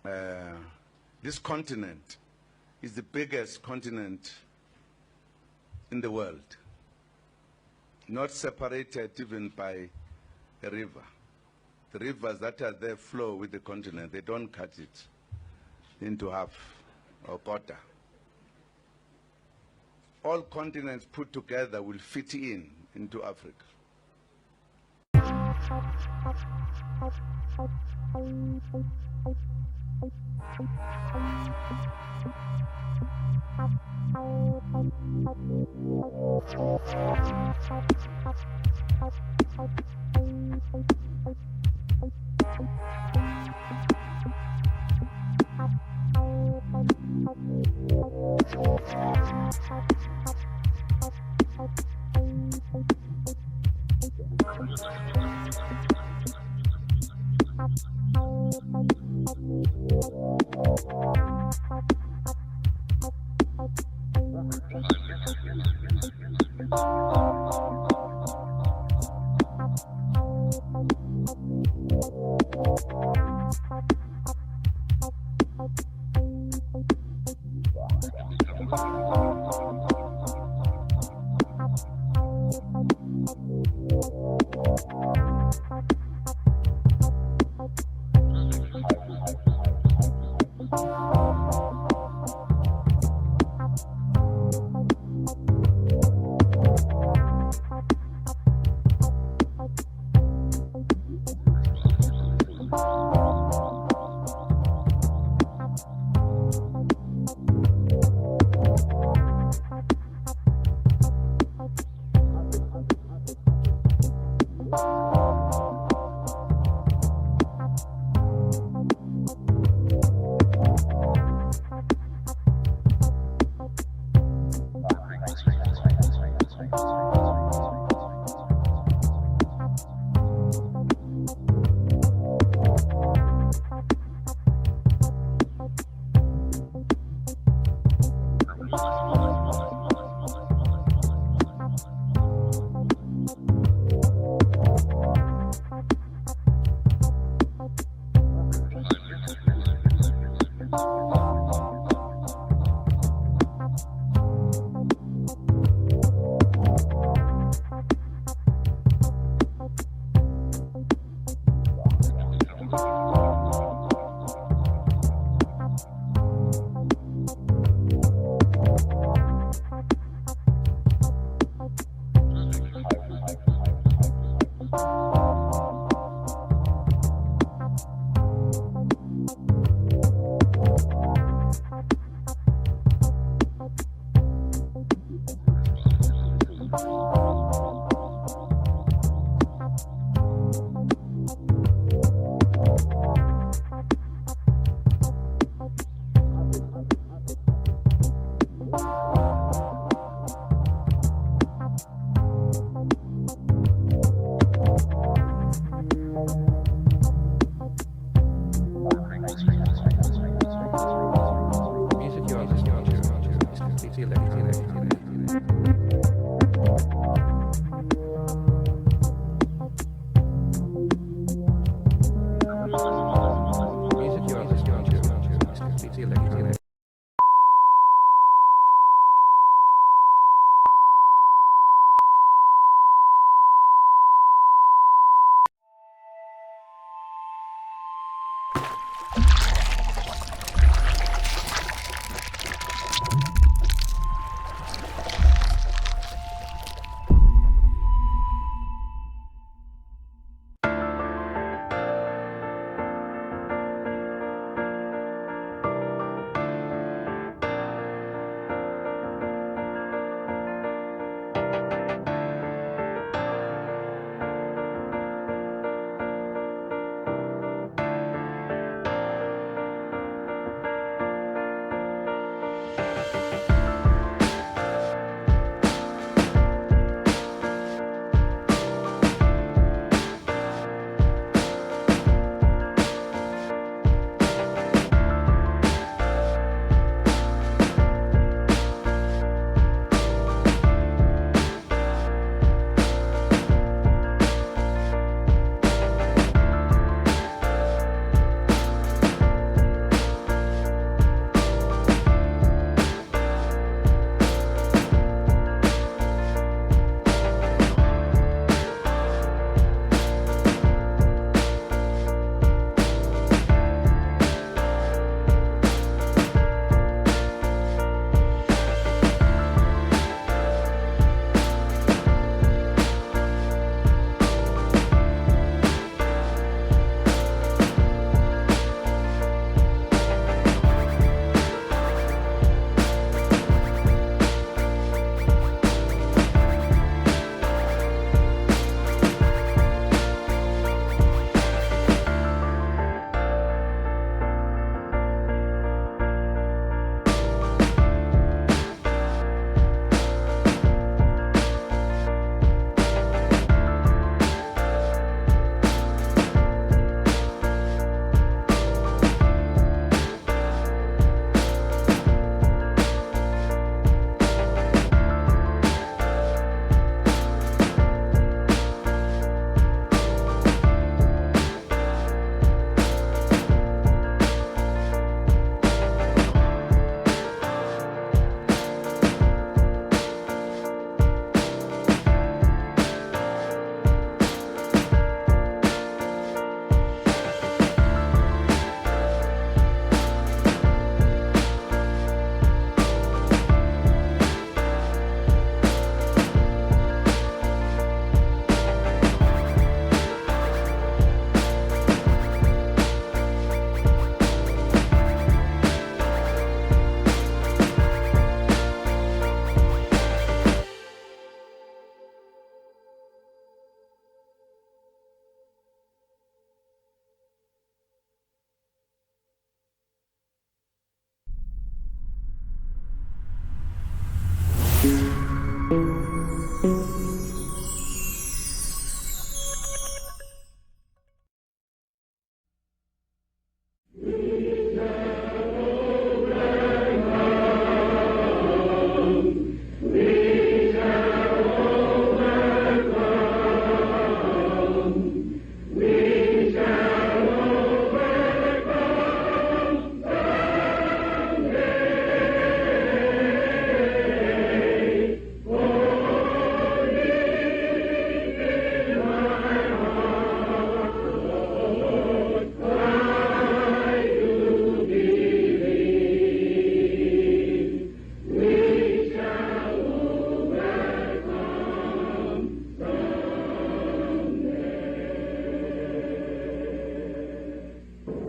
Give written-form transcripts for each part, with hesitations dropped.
this continent is the biggest continent in the world, not separated even by a river. The rivers that are there flow with the continent. They don't cut it into half or quarter. All continents put together will fit into Africa.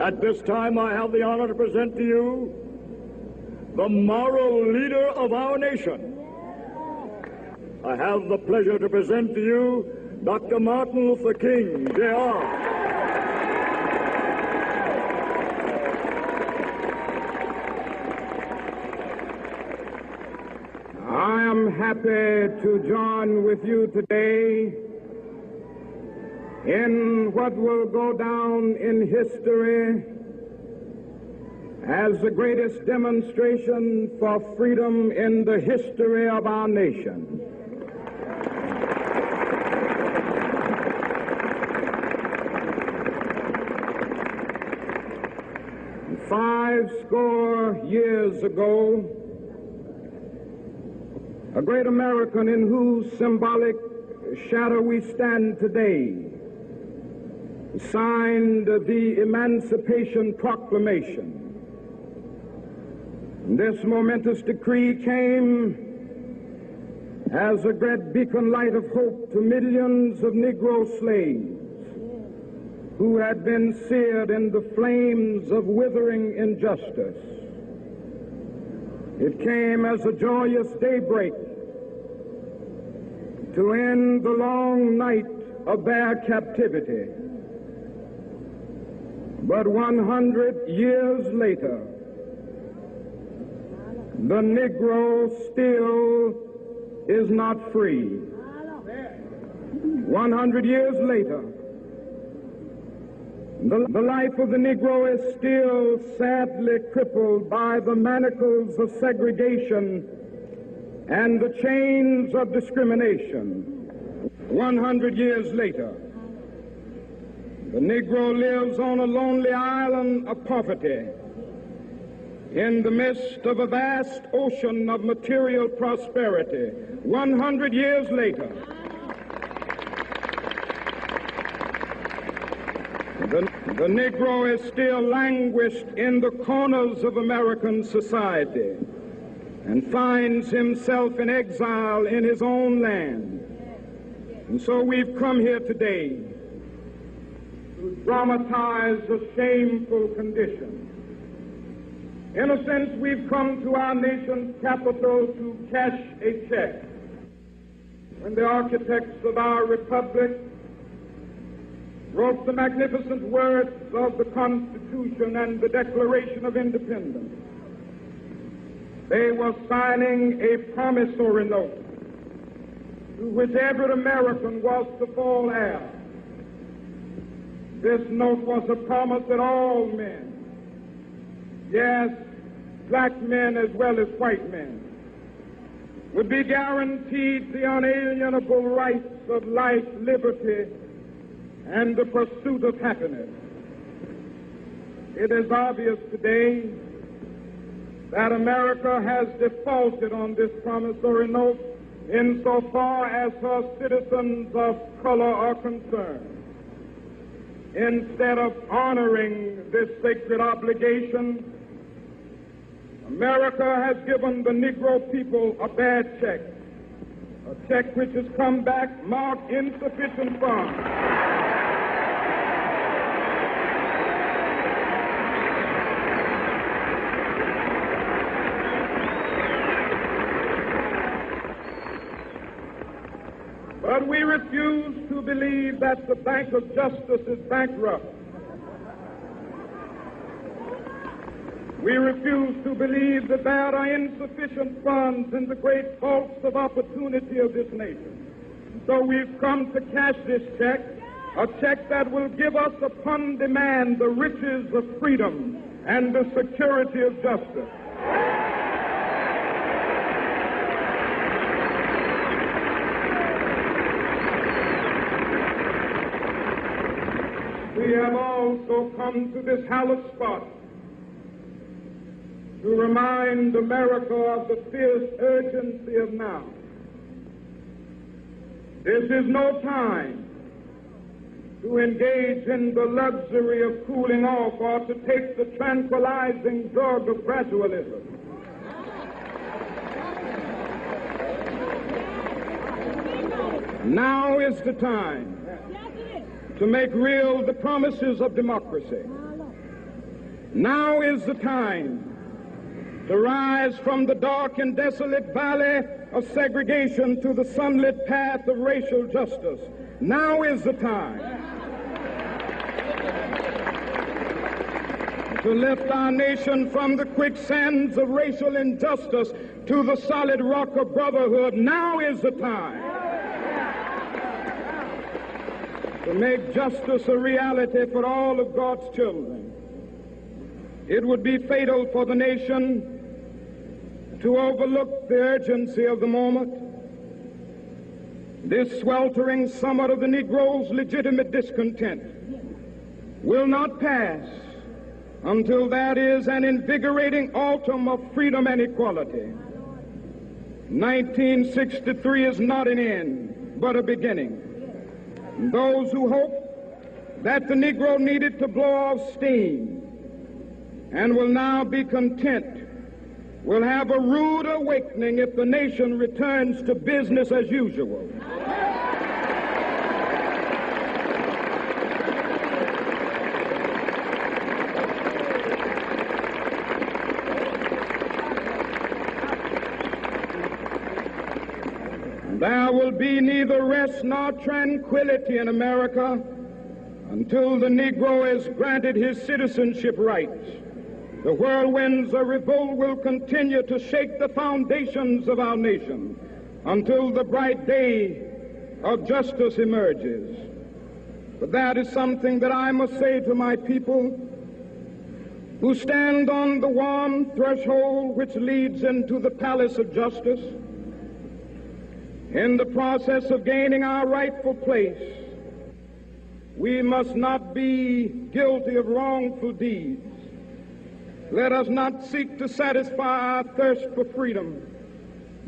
At this time, I have the honor to present to you the moral leader of our nation. I have the pleasure to present to you Dr. Martin Luther King, Jr. I am happy to join with you today in what will go down in history as the greatest demonstration for freedom in the history of our nation. Five score years ago, a great American in whose symbolic shadow we stand today signed the Emancipation Proclamation. This momentous decree came as a great beacon light of hope to millions of Negro slaves who had been seared in the flames of withering injustice. It came as a joyous daybreak to end the long night of their captivity. But 100 years later, the Negro still is not free. 100 years later, the life of the Negro is still sadly crippled by the manacles of segregation and the chains of discrimination. 100 years later, the Negro lives on a lonely island of poverty in the midst of a vast ocean of material prosperity. 100 years later, the Negro is still languished in the corners of American society and finds himself in exile in his own land. And so we've come here today to dramatize a shameful condition. In a sense, we've come to our nation's capital to cash a check. When the architects of our republic wrote the magnificent words of the Constitution and the Declaration of Independence, they were signing a promissory note to which every American was to fall heir. This note was a promise that all men, yes, black men as well as white men, would be guaranteed the unalienable rights of life, liberty, and the pursuit of happiness. It is obvious today that America has defaulted on this promissory note insofar as her citizens of color are concerned. Instead of honoring this sacred obligation, America has given the Negro people a bad check, a check which has come back marked insufficient funds. But we refuse to believe that the Bank of Justice is bankrupt. We refuse to believe that there are insufficient funds in the great vaults of opportunity of this nation. So we've come to cash this check, a check that will give us upon demand the riches of freedom and the security of justice. We have also come to this hallowed spot to remind America of the fierce urgency of now. This is no time to engage in the luxury of cooling off or to take the tranquilizing drug of gradualism. Now is the time to make real the promises of democracy. Now is the time to rise from the dark and desolate valley of segregation to the sunlit path of racial justice. Now is the time to lift our nation from the quicksands of racial injustice to the solid rock of brotherhood. Now is the time to make justice a reality for all of God's children. It would be fatal for the nation to overlook the urgency of the moment. This sweltering summit of the Negro's legitimate discontent will not pass until that is an invigorating autumn of freedom and equality. 1963 is not an end, but a beginning. And those who hope that the Negro needed to blow off steam and will now be content will have a rude awakening if the nation returns to business as usual. There will be neither rest nor tranquility in America until the Negro is granted his citizenship rights. The whirlwinds of revolt will continue to shake the foundations of our nation until the bright day of justice emerges. But that is something that I must say to my people who stand on the warm threshold which leads into the palace of justice. In the process of gaining our rightful place, we must not be guilty of wrongful deeds. Let us not seek to satisfy our thirst for freedom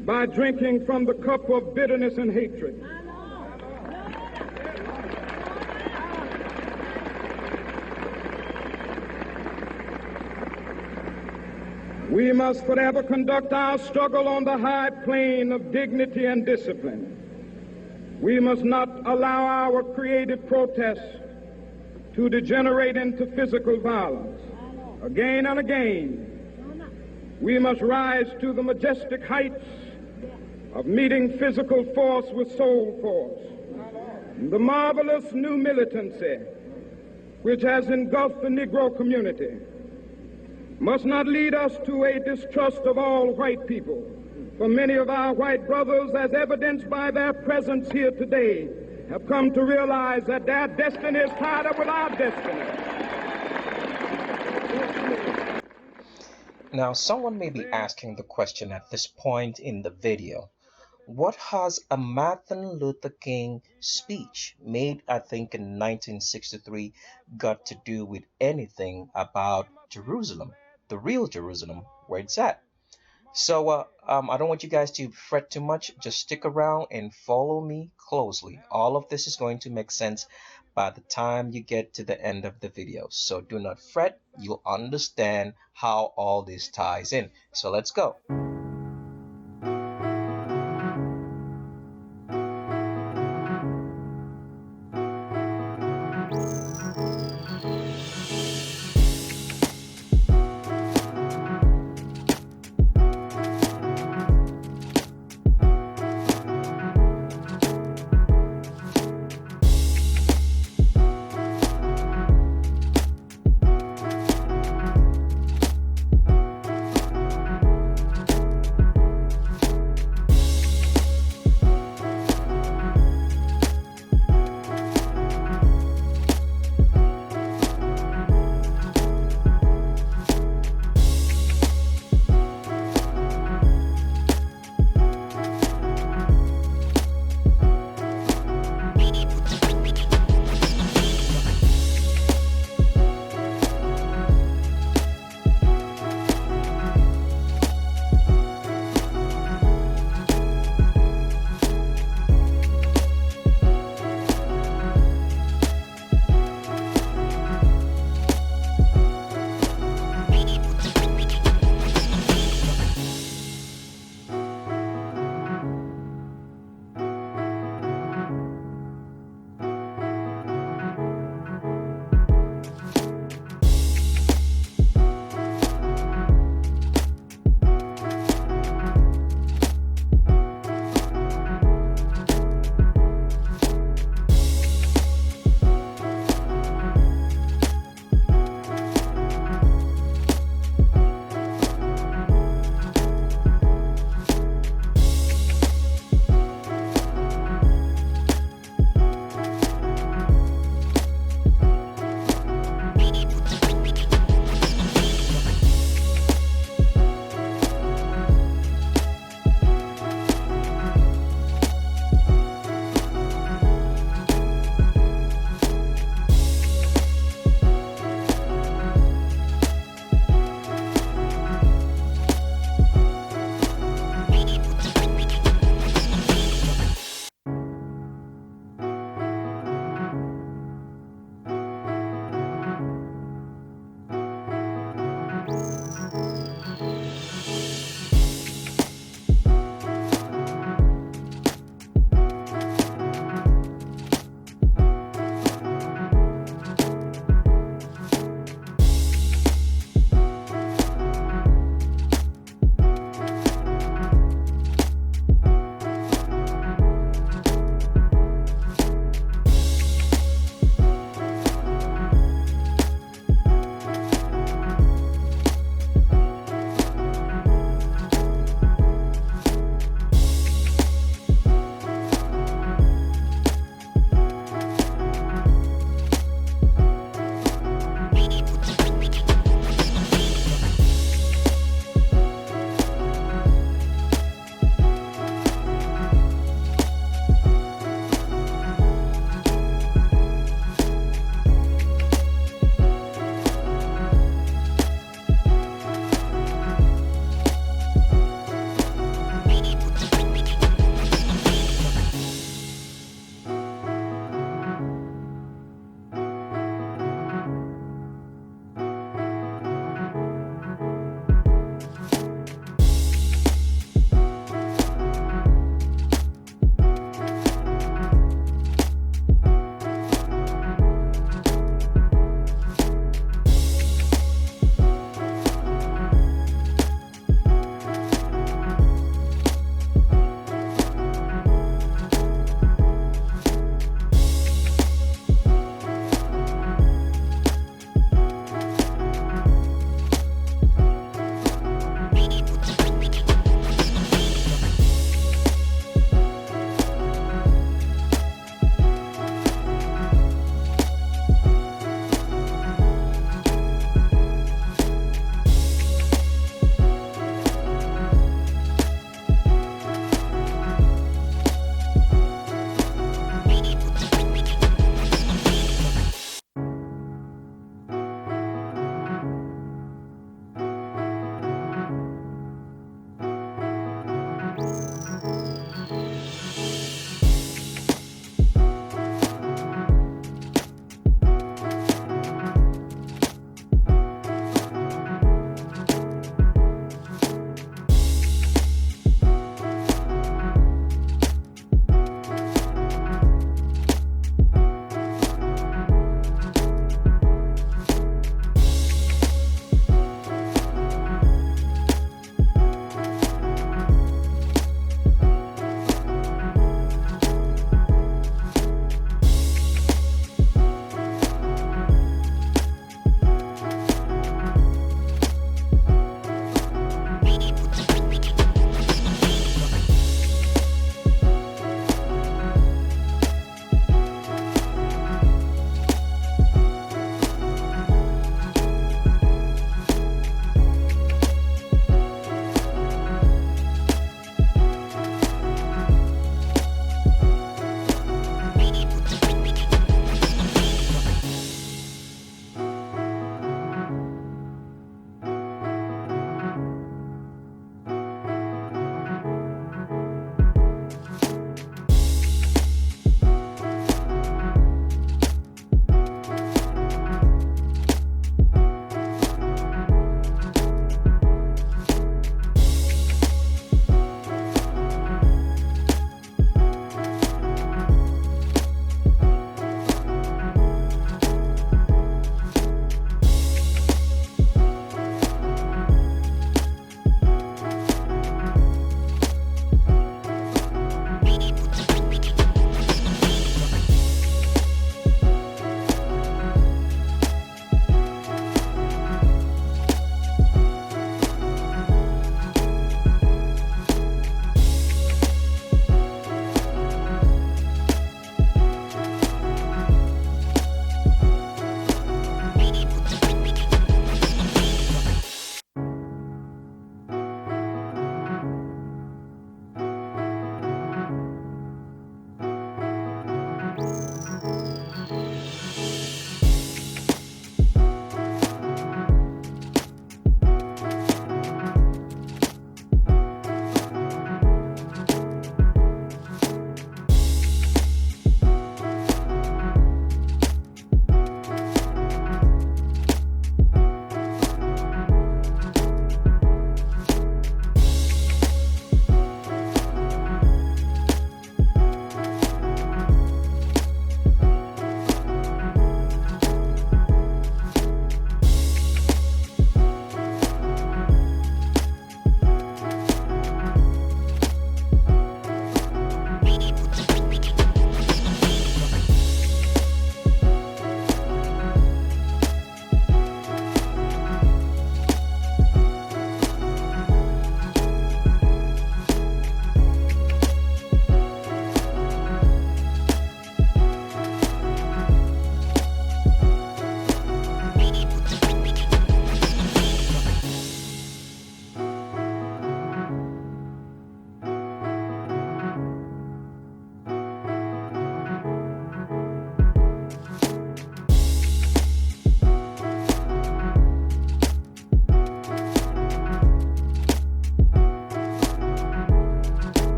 by drinking from the cup of bitterness and hatred. We must forever conduct our struggle on the high plane of dignity and discipline. We must not allow our creative protests to degenerate into physical violence. Again and again, we must rise to the majestic heights of meeting physical force with soul force. The marvelous new militancy which has engulfed the Negro community must not lead us to a distrust of all white people. For many of our white brothers, as evidenced by their presence here today, have come to realize that their destiny is tied up with our destiny. Now, someone may be asking the question at this point in the video, what has a Martin Luther King speech made, I think, in 1963 got to do with anything about Jerusalem, the real Jerusalem, where it's at? So I don't want you guys to fret too much. Just stick around and follow me closely. All of this is going to make sense by the time you get to the end of the video. So do not fret. You'll understand how all this ties in. So let's go.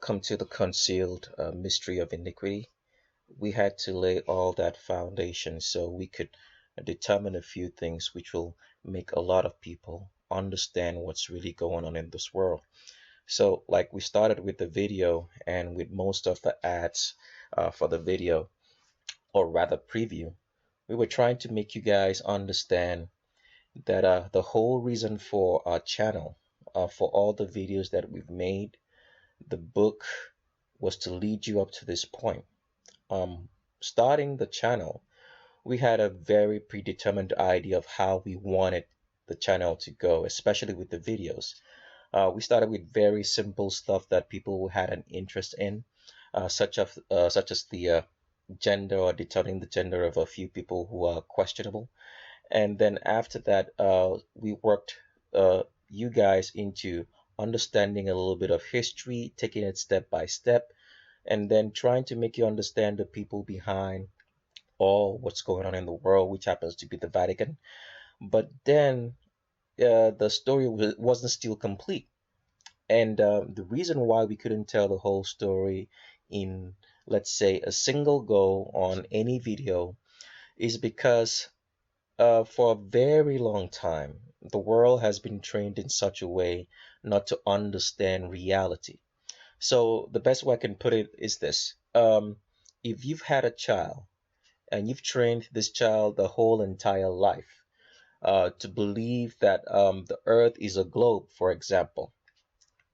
come to the concealed mystery of iniquity, we had to lay all that foundation so we could determine a few things which will make a lot of people understand what's really going on in this world. So, like we started with the video and with most of the ads for the video, or rather preview, we were trying to make you guys understand that the whole reason for our channel, for all the videos that we've made, the book, was to lead you up to this point. Starting the channel, we had a very predetermined idea of how we wanted the channel to go, especially with the videos. We started with very simple stuff that people had an interest in, such as the gender, or determining the gender of a few people who are questionable. And then after that, we worked you guys into understanding a little bit of history, taking it step by step, and then trying to make you understand the people behind all what's going on in the world, which happens to be the Vatican. But then the story wasn't still complete. And the reason why we couldn't tell the whole story in, let's say, a single go on any video is because for a very long time, the world has been trained in such a way not to understand reality. So the best way I can put it is this. If you've had a child and you've trained this child the whole entire life to believe that the earth is a globe, for example,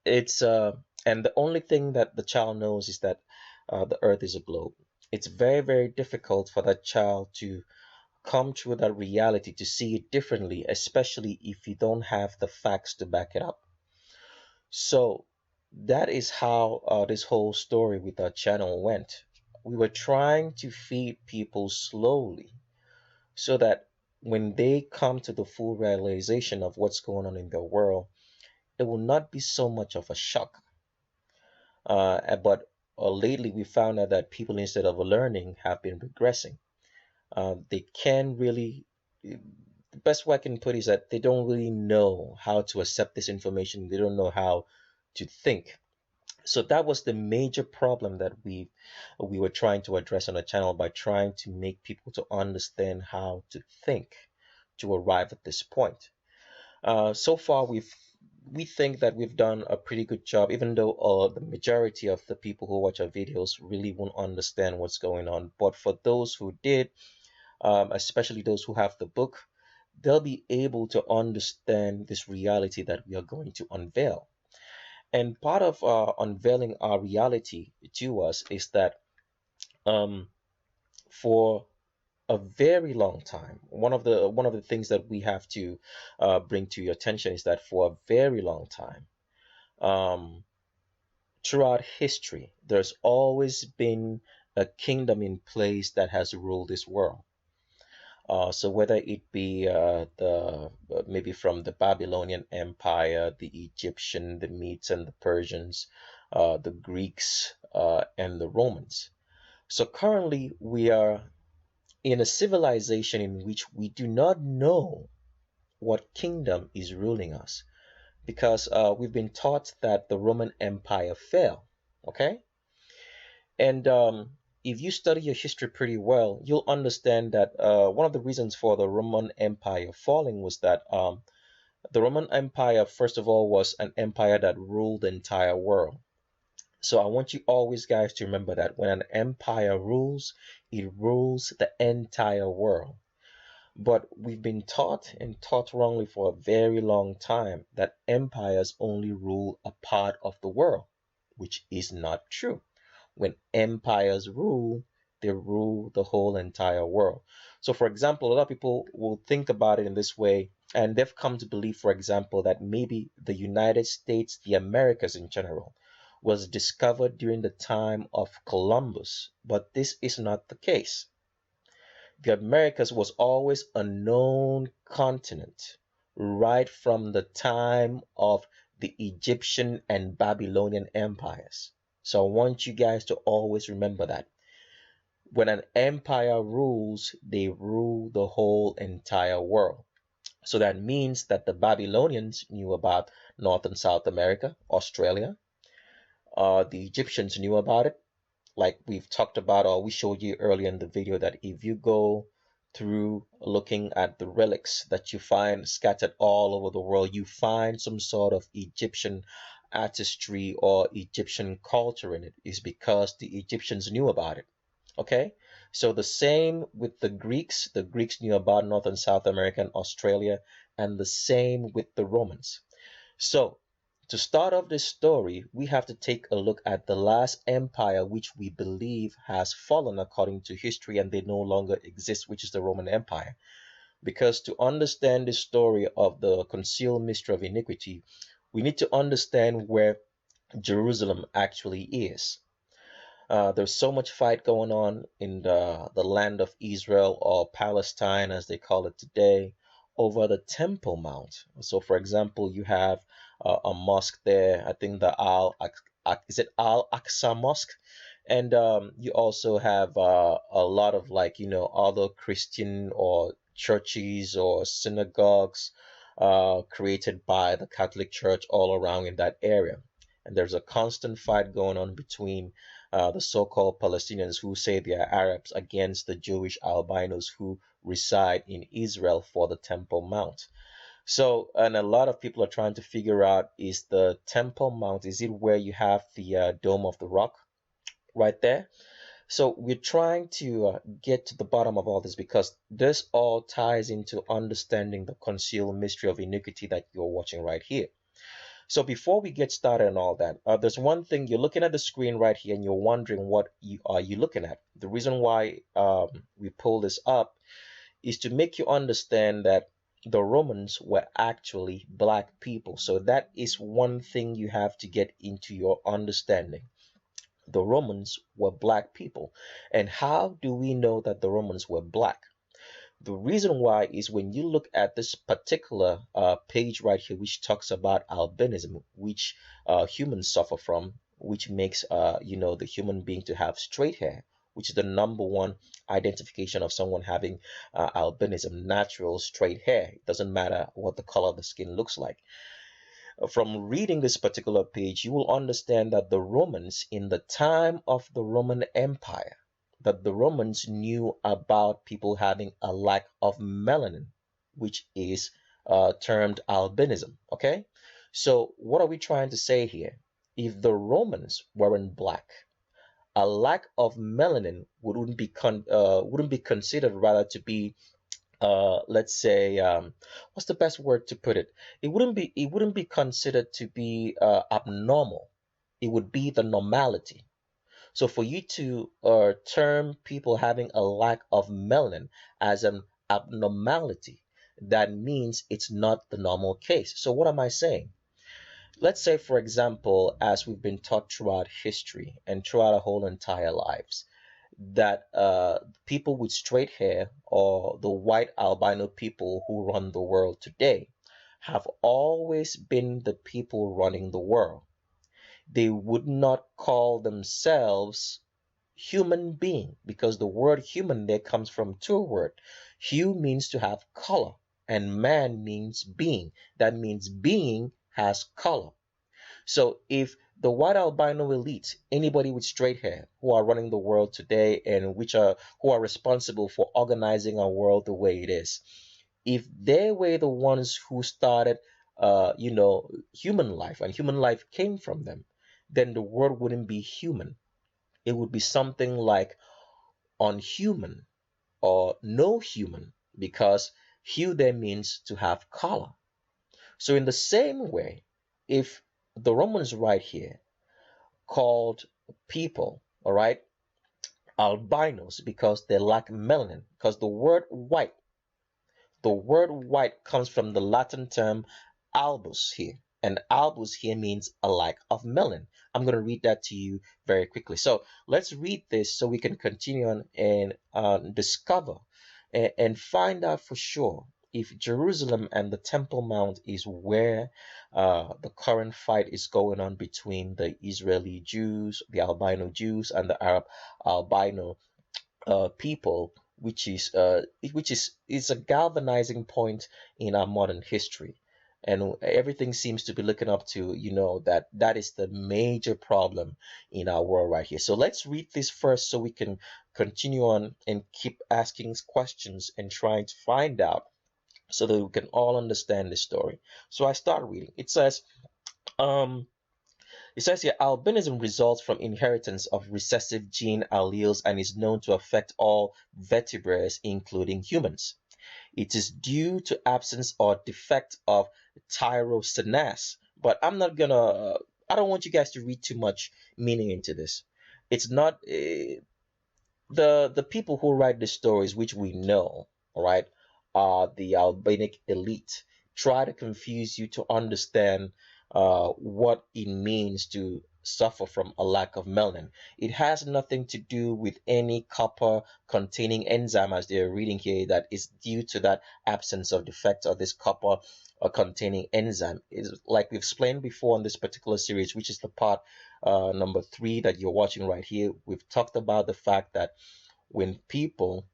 it's and the only thing that the child knows is that the earth is a globe. It's very, very difficult for that child to come through that reality, to see it differently, especially if you don't have the facts to back it up. So that is how this whole story with our channel went. We were trying to feed people slowly so that when they come to the full realization of what's going on in their world, it will not be so much of a shock. But lately we found out that people, instead of learning, have been regressing. They can really, the best way I can put it is that they don't really know how to accept this information. They don't know how to think. So that was the major problem that we were trying to address on the channel, by trying to make people to understand how to think to arrive at this point. So far, we think that we've done a pretty good job, even though the majority of the people who watch our videos really won't understand what's going on. But for those who did, especially those who have the book, they'll be able to understand this reality that we are going to unveil. And part of unveiling our reality to us is that for a very long time, one of the things that we have to bring to your attention is that for a very long time, throughout history, there's always been a kingdom in place that has ruled this world. So whether it be the maybe from the Babylonian Empire, the Egyptian, the Medes and the Persians, the Greeks, and the Romans. So currently we are in a civilization in which we do not know what kingdom is ruling us, because we've been taught that the Roman Empire fell. Okay, and if you study your history pretty well, you'll understand that one of the reasons for the Roman Empire falling was that the Roman Empire, first of all, was an empire that ruled the entire world. So I want you always, guys, to remember that when an empire rules, it rules the entire world. But we've been taught, and taught wrongly for a very long time, that empires only rule a part of the world, which is not true. When empires rule, they rule the whole entire world. So, for example, a lot of people will think about it in this way, and they've come to believe, for example, that maybe the United States, the Americas in general, was discovered during the time of Columbus, but this is not the case. The Americas was always a known continent right from the time of the Egyptian and Babylonian empires. So I want you guys to always remember that. When an empire rules, they rule the whole entire world. So that means that the Babylonians knew about North and South America, Australia. The Egyptians knew about it. Like we've talked about, or we showed you earlier in the video, that if you go through looking at the relics that you find scattered all over the world, you find some sort of Egyptian artistry or Egyptian culture in it, is because the Egyptians knew about it. Okay, so the same with the Greeks. The Greeks knew about North and South America and Australia, and the same with the Romans. So, to start off this story, we have to take a look at the last empire which we believe has fallen according to history and they no longer exist, which is the Roman Empire. Because to understand the story of the concealed mystery of iniquity, we need to understand where Jerusalem actually is. There's so much fight going on in the land of Israel, or Palestine as they call it today, over the Temple Mount. So, for example, you have a mosque there. I think the is it Al Aqsa Mosque, and you also have a lot of, like, other Christian or churches or synagogues created by the Catholic Church all around in that area. And there's a constant fight going on between the so-called Palestinians who say they are Arabs against the Jewish albinos who reside in Israel for the Temple Mount. So, and a lot of people are trying to figure out, is the Temple Mount, is it where you have the Dome of the Rock right there? So we're trying to get to the bottom of all this, because this all ties into understanding the concealed mystery of iniquity that you're watching right here. So before we get started on all that, there's one thing. You're looking at the screen right here and you're wondering what you are looking at. The reason why we pull this up is to make you understand that the Romans were actually black people. So that is one thing you have to get into your understanding. The Romans were black people. And how do we know that the Romans were black? The reason why is when you look at this particular page right here, which talks about albinism, which humans suffer from, which makes the human being to have straight hair, which is the number one identification of someone having albinism, natural straight hair. It doesn't matter what the color of the skin looks like. From reading this particular page, you will understand that the Romans, in the time of the Roman Empire, that the Romans knew about people having a lack of melanin, which is termed albinism. Okay, so what are we trying to say here? If the Romans weren't black, a lack of melanin wouldn't be considered rather to be let's say, what's the best word to put it? It wouldn't be considered to be abnormal. It would be the normality. So for you to term people having a lack of melanin as an abnormality, that means it's not the normal case. So what am I saying? Let's say, for example, as we've been taught throughout history and throughout our whole entire lives, that people with straight hair, or the white albino people who run the world today, have always been the people running the world. They would not call themselves human being, because the word human there comes from two words. Hue means to have color, and man means being. That means being has color. So if the white albino elite, anybody with straight hair who are running the world today, and who are responsible for organizing our world the way it is, if they were the ones who started human life, and human life came from them, then the world wouldn't be human. It would be something like unhuman or no human, because hue there means to have color. So in the same way, if the Romans right here called people, all right, albinos, because they lack melanin, because the word white comes from the Latin term albus here. And albus here means a lack of melanin. I'm going to read that to you very quickly. So let's read this so we can continue on and discover and find out for sure if Jerusalem and the Temple Mount is where the current fight is going on between the Israeli Jews, the albino Jews, and the Arab albino people, which is a galvanizing point in our modern history. and everything seems to be looking up to, that that is the major problem in our world right here. So let's read this first so we can continue on and keep asking questions and trying to find out so that we can all understand this story. So I start reading. Um, it says here, albinism results from inheritance of recessive gene alleles and is known to affect all vertebrates, including humans. It is due to absence or defect of tyrosinase. But I don't want you guys to read too much meaning into this. It's not, the people who write the stories, which we know, all right, are the albanic elite, try to confuse you to understand what it means to suffer from a lack of melanin. It has nothing to do with any copper containing enzyme, as they're reading here, that is due to that absence of defect of this copper containing enzyme. Is like we've explained before in this particular series, which is the part number 3 that you're watching right here. We've talked about the fact that when people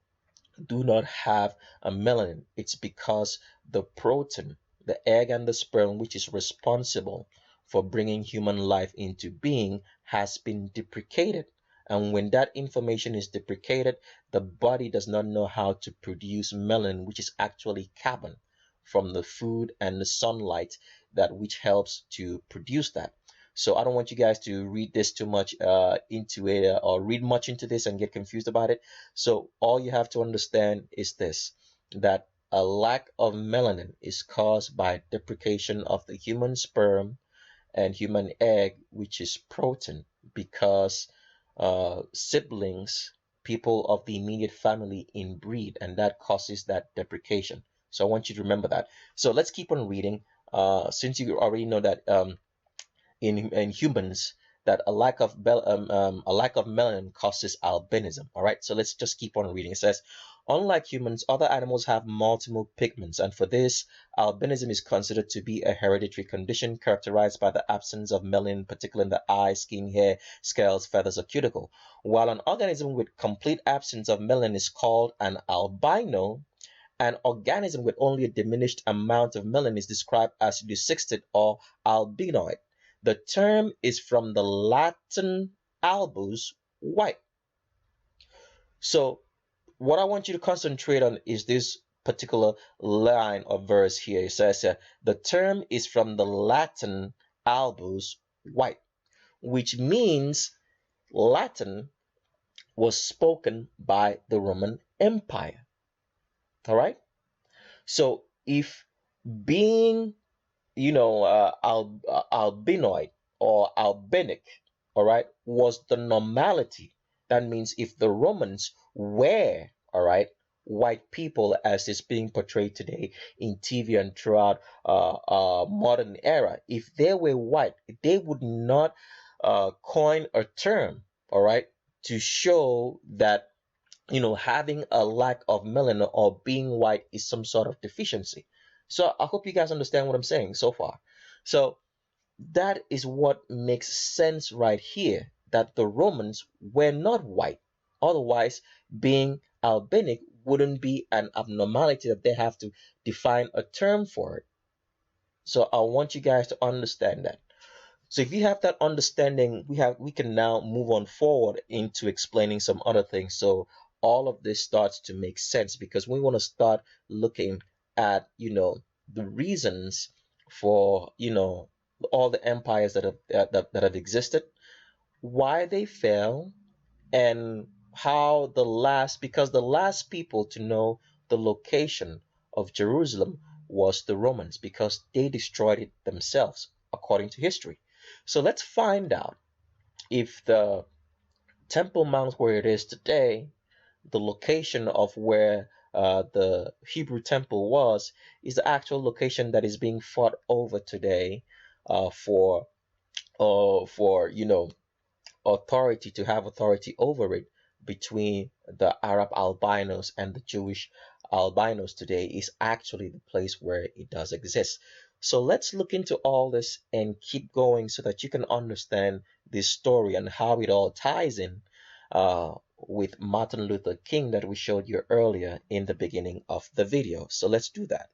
do not have a melanin, it's because the protein, the egg and the sperm, which is responsible for bringing human life into being, has been deprecated. And when that information is deprecated, the body does not know how to produce melanin, which is actually carbon from the food and the sunlight, that which helps to produce that. So I don't want you guys to read this too much into it, or read much into this and get confused about it. So all you have to understand is this, that a lack of melanin is caused by deprecation of the human sperm and human egg, which is protein, because siblings, people of the immediate family, inbreed, and that causes that deprecation. So I want you to remember that. So let's keep on reading. Since you already know that in humans, that a lack of melanin causes albinism. All right, so let's just keep on reading. It says, unlike humans, other animals have multiple pigments, and for this, albinism is considered to be a hereditary condition characterized by the absence of melanin, particularly in the eye, skin, hair, scales, feathers, or cuticle. While an organism with complete absence of melanin is called an albino, an organism with only a diminished amount of melanin is described as leucistic or albinoid. The term is from the Latin albus, white. So what I want you to concentrate on is this particular line or verse here. It says the term is from the Latin albus, white, which means Latin was spoken by the Roman Empire. All right. So if being albinoid or albinic, all right, was the normality. That means if the Romans were, all right, white people as is being portrayed today in TV and throughout modern era, if they were white, they would not coin a term, all right, to show that having a lack of melanin or being white is some sort of deficiency. So I hope you guys understand what I'm saying so far. So that is what makes sense right here, that the Romans were not white. Otherwise, being albinic wouldn't be an abnormality that they have to define a term for it. So I want you guys to understand that. So if you have that understanding, we can now move on forward into explaining some other things. So all of this starts to make sense, because we want to start looking at the reasons for all the empires that have existed, why they fell, and how because the last people to know the location of Jerusalem was the Romans, because they destroyed it themselves according to history. So let's find out if the Temple Mount where it is today, the location of where the Hebrew temple was, is the actual location that is being fought over today for authority, to have authority over it, between the Arab albinos and the Jewish albinos today, is actually the place where it does exist. So let's look into all this and keep going so that you can understand this story and how it all ties in with Martin Luther King that we showed you earlier in the beginning of the video. So let's do that.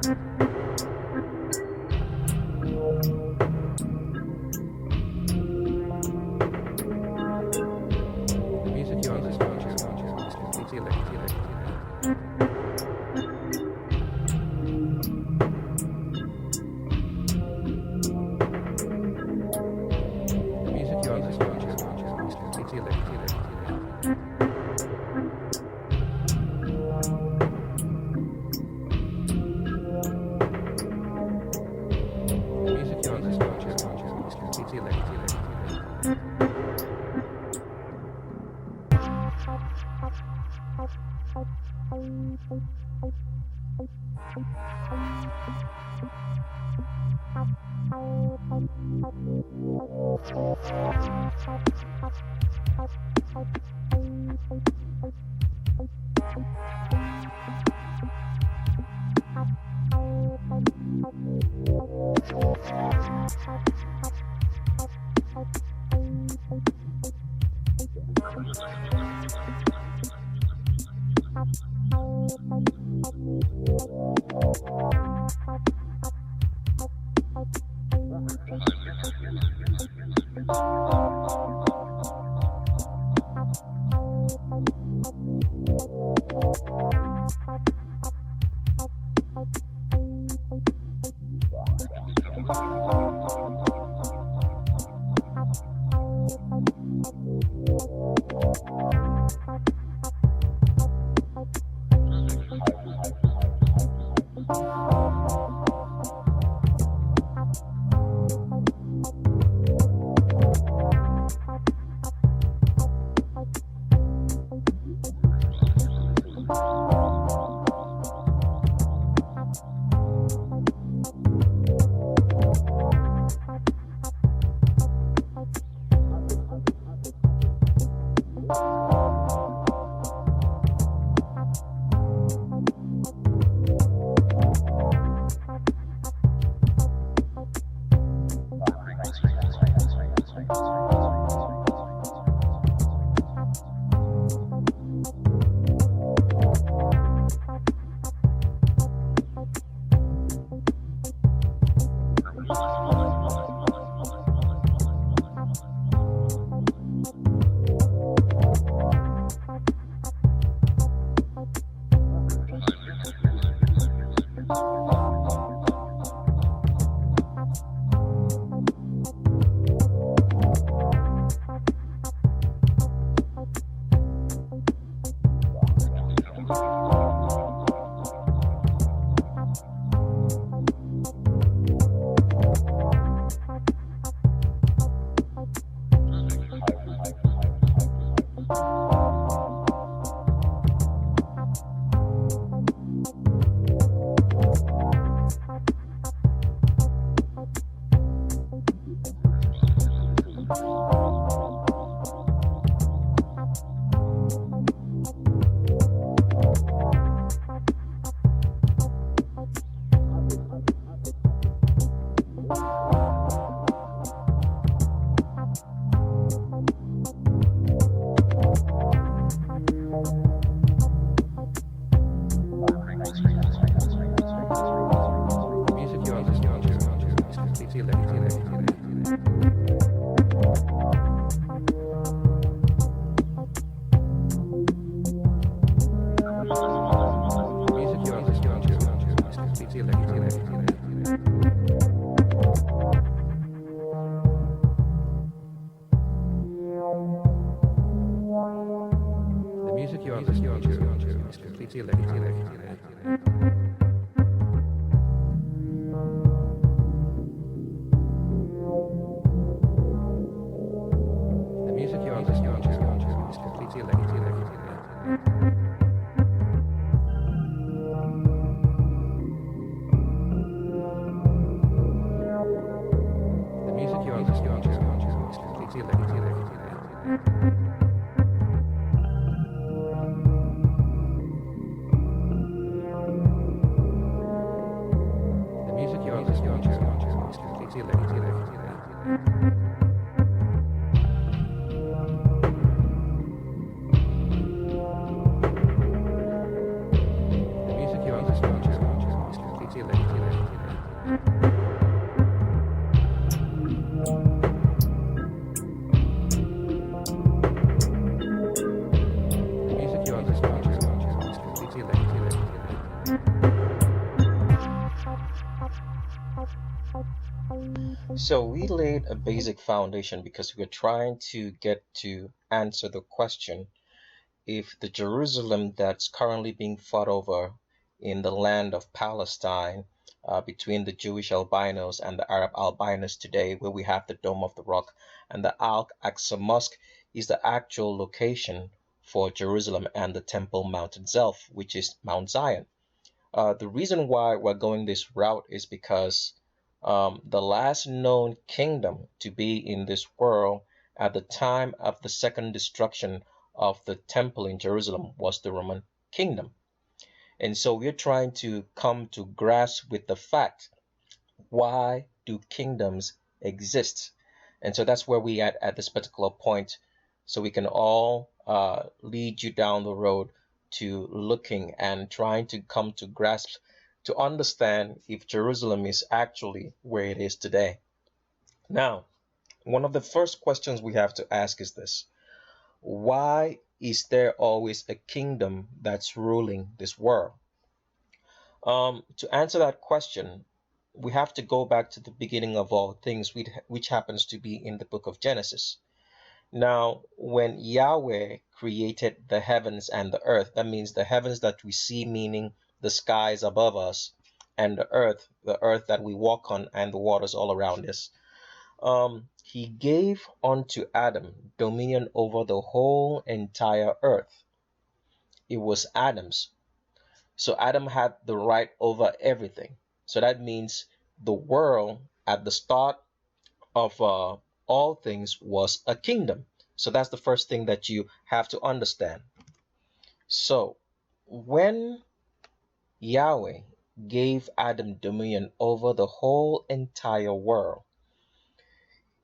The music you are listening to is completely electronic. The music you are listening to is completely electronic. The music you are listening to is completely electronic. See you later. So we laid a basic foundation because we're trying to get to answer the question if the Jerusalem that's currently being fought over in the land of Palestine between the Jewish albinos and the Arab albinos today, where we have the Dome of the Rock and the Al-Aqsa Mosque, is the actual location for Jerusalem and the Temple Mount itself, which is Mount Zion. The reason why we're going this route is because the last known kingdom to be in this world at the time of the second destruction of the temple in Jerusalem was the Roman kingdom. And so we're trying to come to grasp with the fact, why do kingdoms exist? And so that's where we at this particular point, so we can all lead you down the road to looking and trying to come to grasp to understand if Jerusalem is actually where it is today. Now, one of the first questions we have to ask is this: why is there always a kingdom that's ruling this world? To answer that question, we have to go back to the beginning of all things, which happens to be in the book of Genesis. Now, when Yahweh created the heavens and the earth, that means the heavens that we see, meaning the skies above us, and the earth that we walk on, and the waters all around us, he gave unto Adam dominion over the whole entire earth. It was Adam's. So Adam had the right over everything. So that means the world at the start of all things was a kingdom. So that's the first thing that you have to understand. So when Yahweh gave Adam dominion over the whole entire world,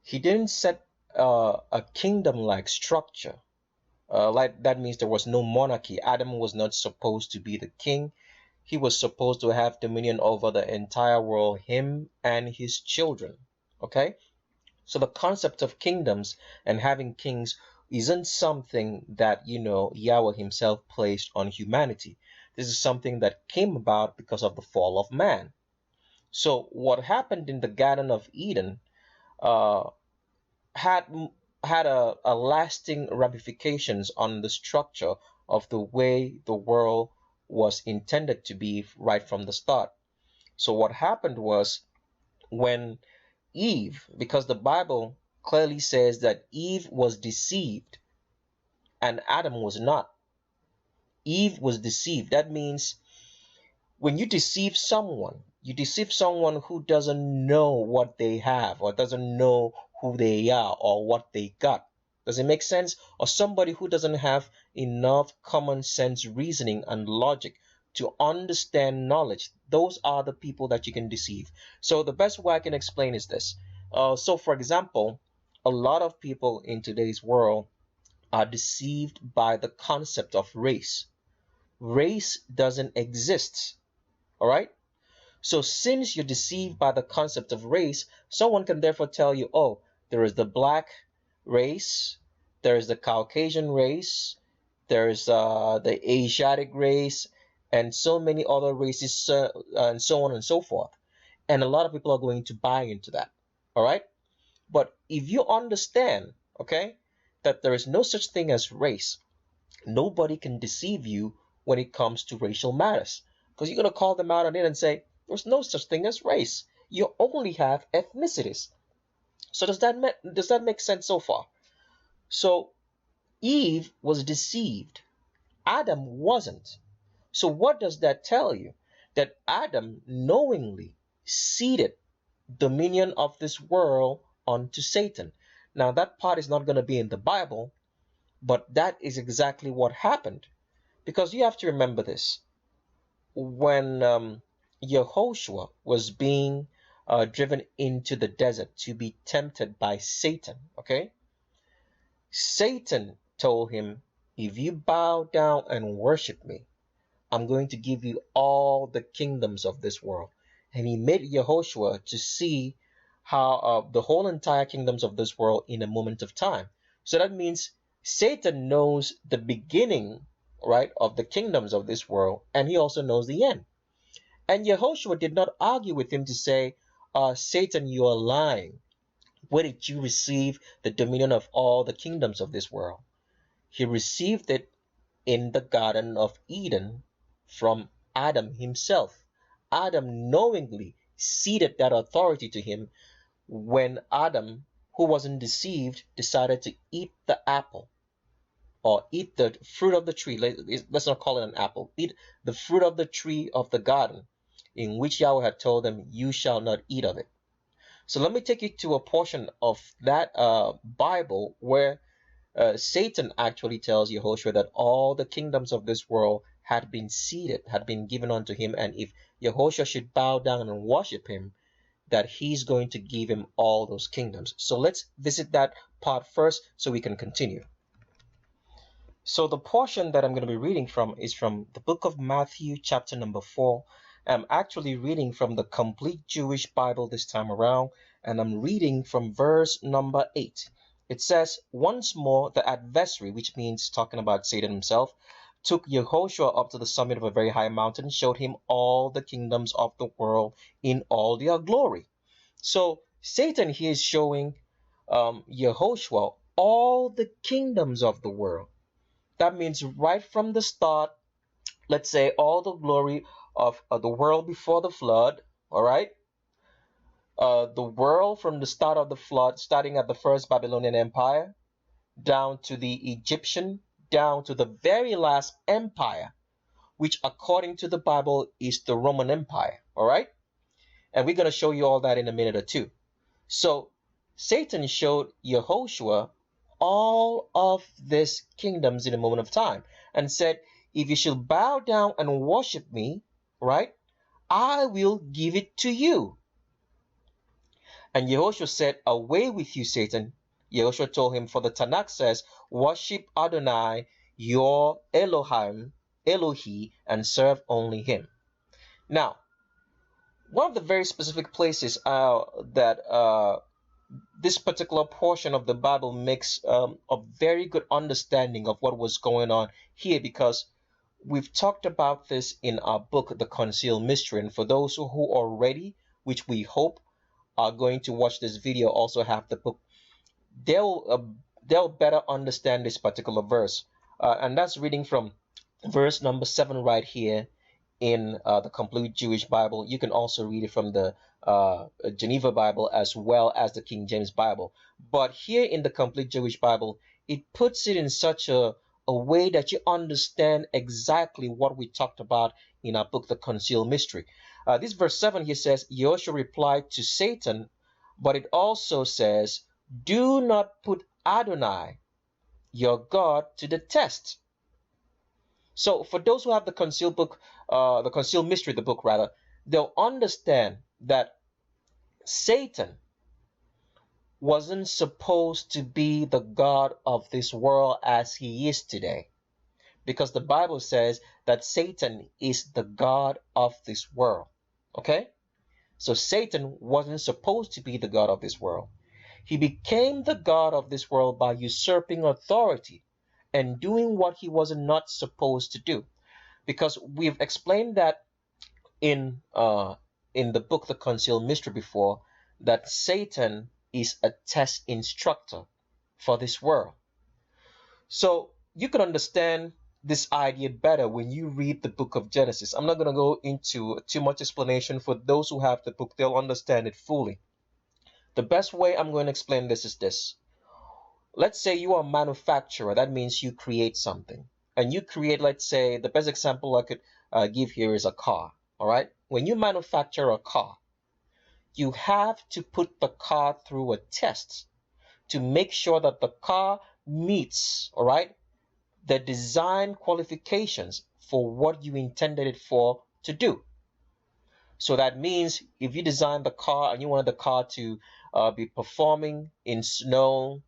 he didn't set a kingdom-like structure. Like that means there was no monarchy. Adam was not supposed to be the king. He was supposed to have dominion over the entire world, him and his children. Okay? So the concept of kingdoms and having kings isn't something that, Yahweh himself placed on humanity. This is something that came about because of the fall of man. So what happened in the Garden of Eden uh, had had a lasting ramifications on the structure of the way the world was intended to be right from the start. So what happened was, when Eve, because the Bible clearly says that Eve was deceived and Adam was not. Eve was deceived. That means when you deceive someone who doesn't know what they have, or doesn't know who they are or what they got. Does it make sense? Or somebody who doesn't have enough common sense reasoning and logic to understand knowledge. Those are the people that you can deceive. So the best way I can explain is this. So for example, a lot of people in today's world are deceived by the concept of race. Race doesn't exist. All right? So since you're deceived by the concept of race, someone can therefore tell you, oh, there is the black race, there is the Caucasian race, there is the Asiatic race, and so many other races, and so on and so forth. And a lot of people are going to buy into that. All right? But if you understand, okay, that there is no such thing as race, nobody can deceive you when it comes to racial matters. Because you're going to call them out on it and say, there's no such thing as race. You only have ethnicities. So does that make sense so far? So Eve was deceived. Adam wasn't. So what does that tell you? That Adam knowingly ceded dominion of this world onto Satan. Now that part is not going to be in the Bible, but that is exactly what happened. Because you have to remember this. When Yehoshua was being driven into the desert to be tempted by Satan, okay? Satan told him, if you bow down and worship me, I'm going to give you all the kingdoms of this world. And he made Yehoshua to see how the whole entire kingdoms of this world in a moment of time. So that means Satan knows the beginning, right, of the kingdoms of this world, and he also knows the end. And Yehoshua did not argue with him to say, Satan, you are lying. Where did you receive the dominion of all the kingdoms of this world? He received it in the Garden of Eden from Adam himself. Adam knowingly ceded that authority to him when Adam, who wasn't deceived, decided to eat the apple or eat the fruit of the tree. Let's not call it an apple. Eat the fruit of the tree of the garden in which Yahweh had told them, you shall not eat of it. So let me take you to a portion of that Bible where Satan actually tells Yehoshua that all the kingdoms of this world had been ceded, had been given unto him, and if Yehoshua should bow down and worship him, that he's going to give him all those kingdoms. So let's visit that part first so we can continue. So the portion that I'm going to be reading from is from the book of Matthew, chapter number 4. I'm actually reading from the Complete Jewish Bible this time around, and I'm reading from verse number 8. It says, once more the adversary, which means talking about Satan himself, took Yehoshua up to the summit of a very high mountain, showed him all the kingdoms of the world in all their glory. So Satan here is showing Yehoshua all the kingdoms of the world. That means right from the start, let's say all the glory of the world before the flood, all right? The world from the start of the flood, starting at the first Babylonian Empire, down to the Egyptian, down to the very last empire, which according to the Bible is the Roman Empire, all right? And we're going to show you all that in a minute or two. So Satan showed Yehoshua all of these kingdoms in a moment of time and said, if you shall bow down and worship me, right, I will give it to you. And Yehoshua said, away with you, Satan. Yehoshua told him, for the Tanakh says, worship Adonai, your Elohim, Elohi, and serve only him. Now, one of the very specific places that this particular portion of the Bible makes a very good understanding of what was going on here, because we've talked about this in our book, The Concealed Mystery. And for those who are ready, which we hope are going to watch this video, also have the book, they'll better understand this particular verse. And that's reading from verse number 7 right here in the Complete Jewish Bible. You can also read it from the Geneva Bible as well as the King James Bible. But here in the Complete Jewish Bible, it puts it in such a way that you understand exactly what we talked about in our book, The Concealed Mystery. This verse 7 here says, Yehoshua replied to Satan, but it also says, do not put Adonai, your God, to the test. So for those who have the Concealed book, the Concealed Mystery, the book rather, they'll understand that Satan wasn't supposed to be the God of this world as he is today, because the Bible says that Satan is the God of this world. Okay? So Satan wasn't supposed to be the God of this world. He became the God of this world by usurping authority and doing what he was not supposed to do. Because we've explained that in the book The Concealed Mystery before, that Satan is a test instructor for this world. So you can understand this idea better when you read the book of Genesis. I'm not going to go into too much explanation. For those who have the book, they'll understand it fully. The best way I'm going to explain this is this. Let's say you are a manufacturer. That means you create something. And you create, let's say, the best example I could give here is a car. All right? When you manufacture a car, you have to put the car through a test to make sure that the car meets, all right, the design qualifications for what you intended it for to do. So that means if you design the car and you wanted the car to be performing in snow,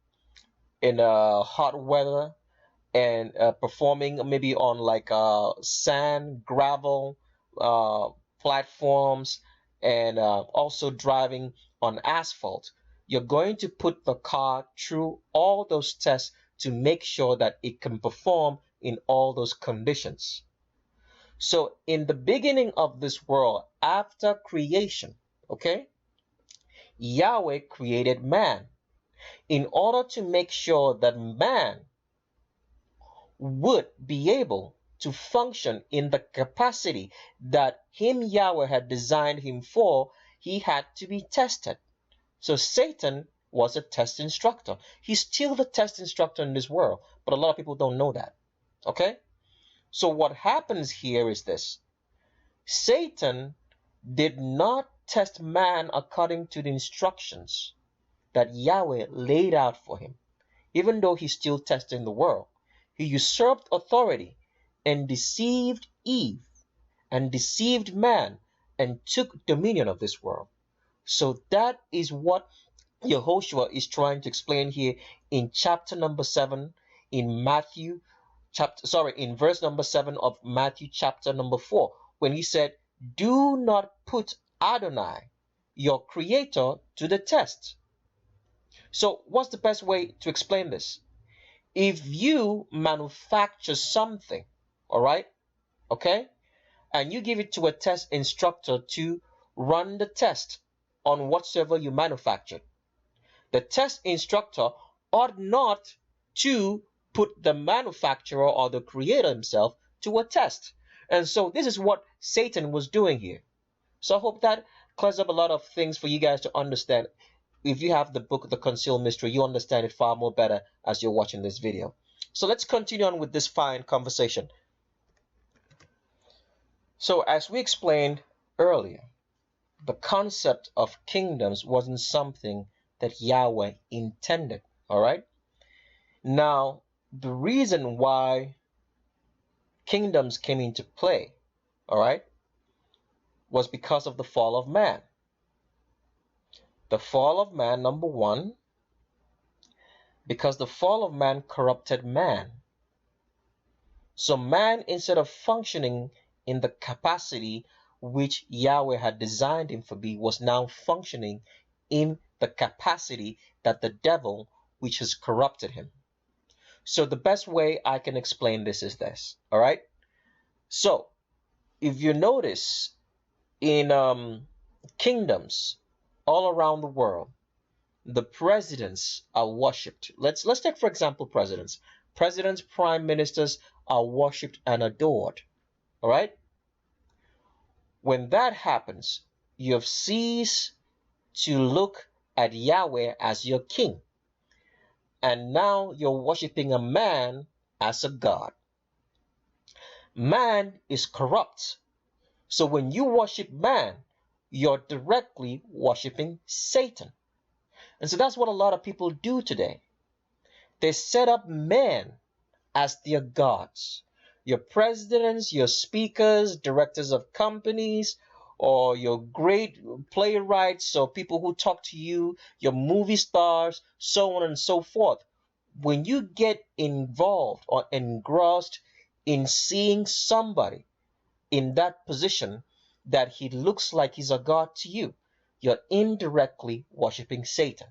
in hot weather, and performing maybe on like sand, gravel, platforms, and also driving on asphalt, you're going to put the car through all those tests to make sure that it can perform in all those conditions. So in the beginning of this world, after creation, okay, Yahweh created man in order to make sure that man would be able to function in the capacity that him, Yahweh, had designed him for. He had to be tested. So Satan was a test instructor. He's still the test instructor in this world, but a lot of people don't know that. Okay? So what happens here is this. Satan did not test man according to the instructions that Yahweh laid out for him, even though he's still testing the world. He usurped authority and deceived Eve and deceived man and took dominion of this world. So that is what Yehoshua is trying to explain here in chapter number 7 in Matthew in verse number 7 of Matthew chapter number 4, when he said, "Do not put Adonai, your creator, to the test." So what's the best way to explain this? If you manufacture something, all right, okay, and you give it to a test instructor to run the test on whatsoever you manufactured, the test instructor ought not to put the manufacturer or the creator himself to a test. And so this is what Satan was doing here. So I hope that clears up a lot of things for you guys to understand. If you have the book, The Concealed Mystery, you understand it far more better as you're watching this video. So let's continue on with this fine conversation. So as we explained earlier, the concept of kingdoms wasn't something that Yahweh intended, all right? Now, the reason why kingdoms came into play, all right, was because of the fall of man. The fall of man, number one, because the fall of man corrupted man. So man, instead of functioning in the capacity which Yahweh had designed him to be, was now functioning in the capacity that the devil, which has corrupted him. So the best way I can explain this is this, all right? So if you notice in kingdoms all around the world, the presidents are worshipped. Let's take, for example, presidents. Presidents, prime ministers are worshipped and adored, all right? When that happens, you have ceased to look at Yahweh as your king, and now you're worshiping a man as a god. Man is corrupt, so when you worship man, you're directly worshiping Satan. And so that's what a lot of people do today. They set up men as their gods. Your presidents, your speakers, directors of companies, or your great playwrights, so people who talk to you, your movie stars, so on and so forth. When you get involved or engrossed in seeing somebody in that position that he looks like he's a god to you, you're indirectly worshiping Satan.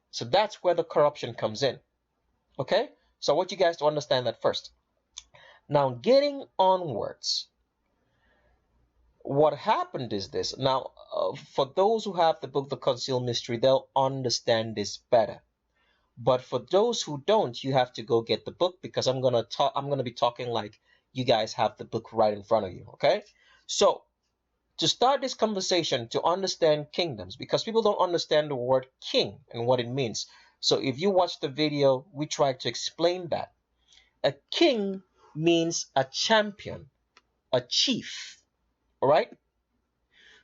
So that's where the corruption comes in. Okay? So I want you guys to understand that first. Now, getting onwards, what happened is this. Now, for those who have the book, The Concealed Mystery, they'll understand this better. But for those who don't, you have to go get the book, because I'm gonna be talking like you guys have the book right in front of you. Okay? So to start this conversation, to understand kingdoms, because people don't understand the word king and what it means. So if you watch the video, we try to explain that. A king means a champion, a chief, all right?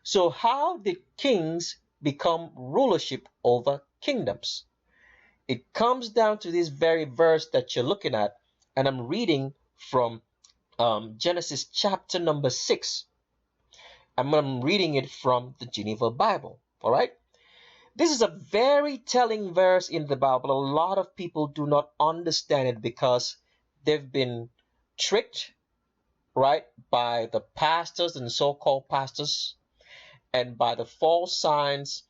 So how did kings become rulership over kingdoms? It comes down to this very verse that you're looking at, and I'm reading from Genesis chapter number 6. I'm reading it from the Geneva Bible, all right? This is a very telling verse in the Bible. A lot of people do not understand it because they've been tricked, right, by the pastors and so-called pastors, and by the false signs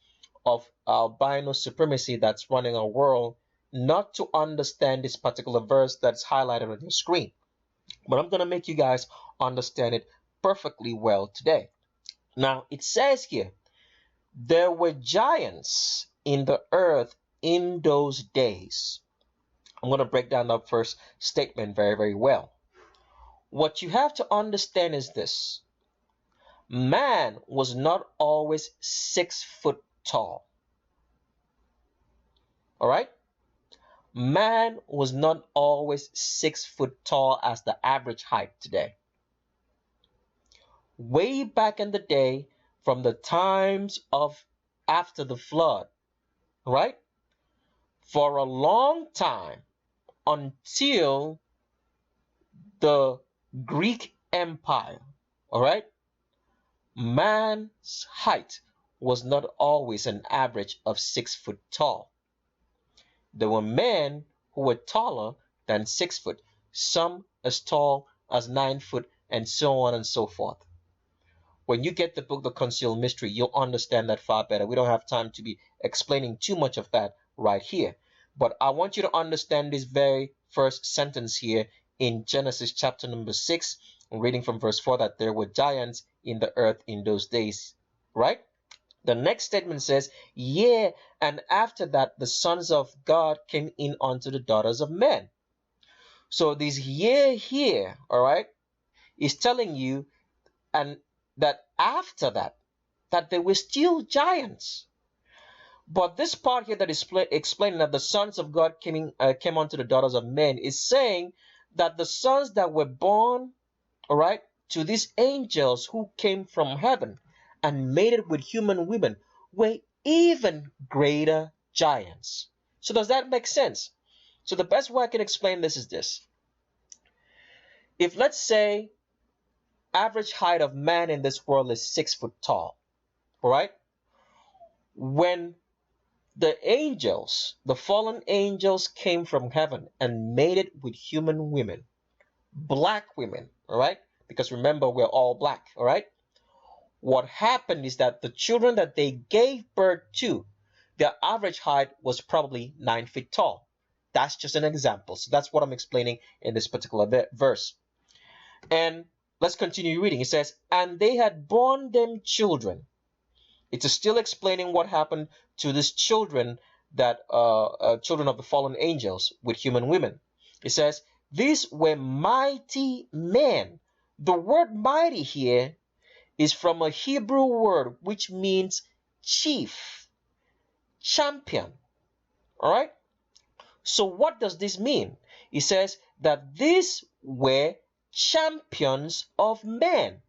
of albino supremacy that's running our world, not to understand this particular verse that's highlighted on your screen. But I'm going to make you guys understand it perfectly well today. Now, it says here, there were giants in the earth in those days. I'm going to break down that first statement very, very well. What you have to understand is this. Man was not always 6 foot tall. All right? Man was not always 6 foot tall as the average height today. Way back in the day, from the times of after the flood, right? For a long time, until the Greek Empire, all right? Man's height was not always an average of 6 foot tall. There were men who were taller than 6 foot, some as tall as 9 foot, and so on and so forth. When you get the book, The Concealed Mystery, you'll understand that far better. We don't have time to be explaining too much of that right here. But I want you to understand this very first sentence here in Genesis chapter number 6, reading from verse 4, that there were giants in the earth in those days, right? The next statement says, yea, and after that the sons of God came in unto the daughters of men. So this yea here, all right, is telling you and that after that there were still giants. But this part here that is explaining that the sons of God came unto the daughters of men is saying that the sons that were born, all right, to these angels who came from heaven and mated with human women were even greater giants. So does that make sense? So the best way I can explain this is this. If, let's say, average height of man in this world is 6 foot tall, all right? When the angels, the fallen angels, came from heaven and mated with human women, black women, all right? Because remember, we're all black, all right? What happened is that the children that they gave birth to, their average height was probably 9 feet tall. That's just an example. So that's what I'm explaining in this particular verse. And let's continue reading. It says, and they had borne them children. It is still explaining what happened to these children, that children of the fallen angels with human women. It says, these were mighty men. The word mighty here is from a Hebrew word which means chief, champion. All right? So what does this mean? It says that these were champions of men.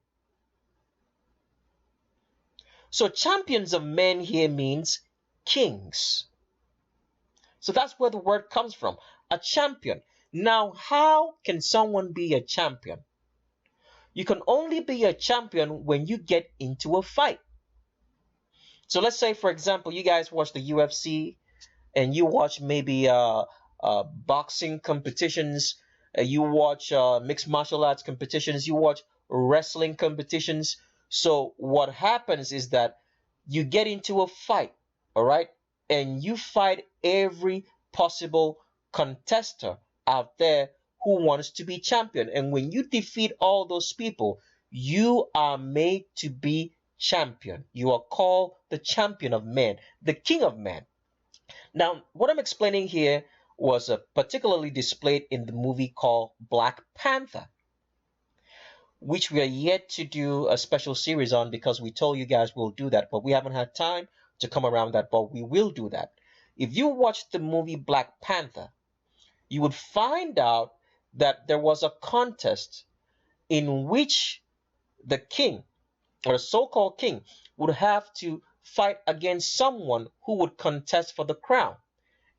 So champions of men here means kings. So that's where the word comes from, a champion. Now, how can someone be a champion? You can only be a champion when you get into a fight. So let's say, for example, you guys watch the UFC and you watch maybe boxing competitions, you watch mixed martial arts competitions, you watch wrestling competitions. So what happens is that you get into a fight, all right, and you fight every possible contester out there who wants to be champion. And when you defeat all those people, you are made to be champion. You are called the champion of men, the king of men. Now, what I'm explaining here was particularly displayed in the movie called Black Panther, which we are yet to do a special series on because we told you guys we'll do that, but we haven't had time to come around that, but we will do that. If you watch the movie Black Panther, you would find out that there was a contest in which the king, or the so-called king, would have to fight against someone who would contest for the crown.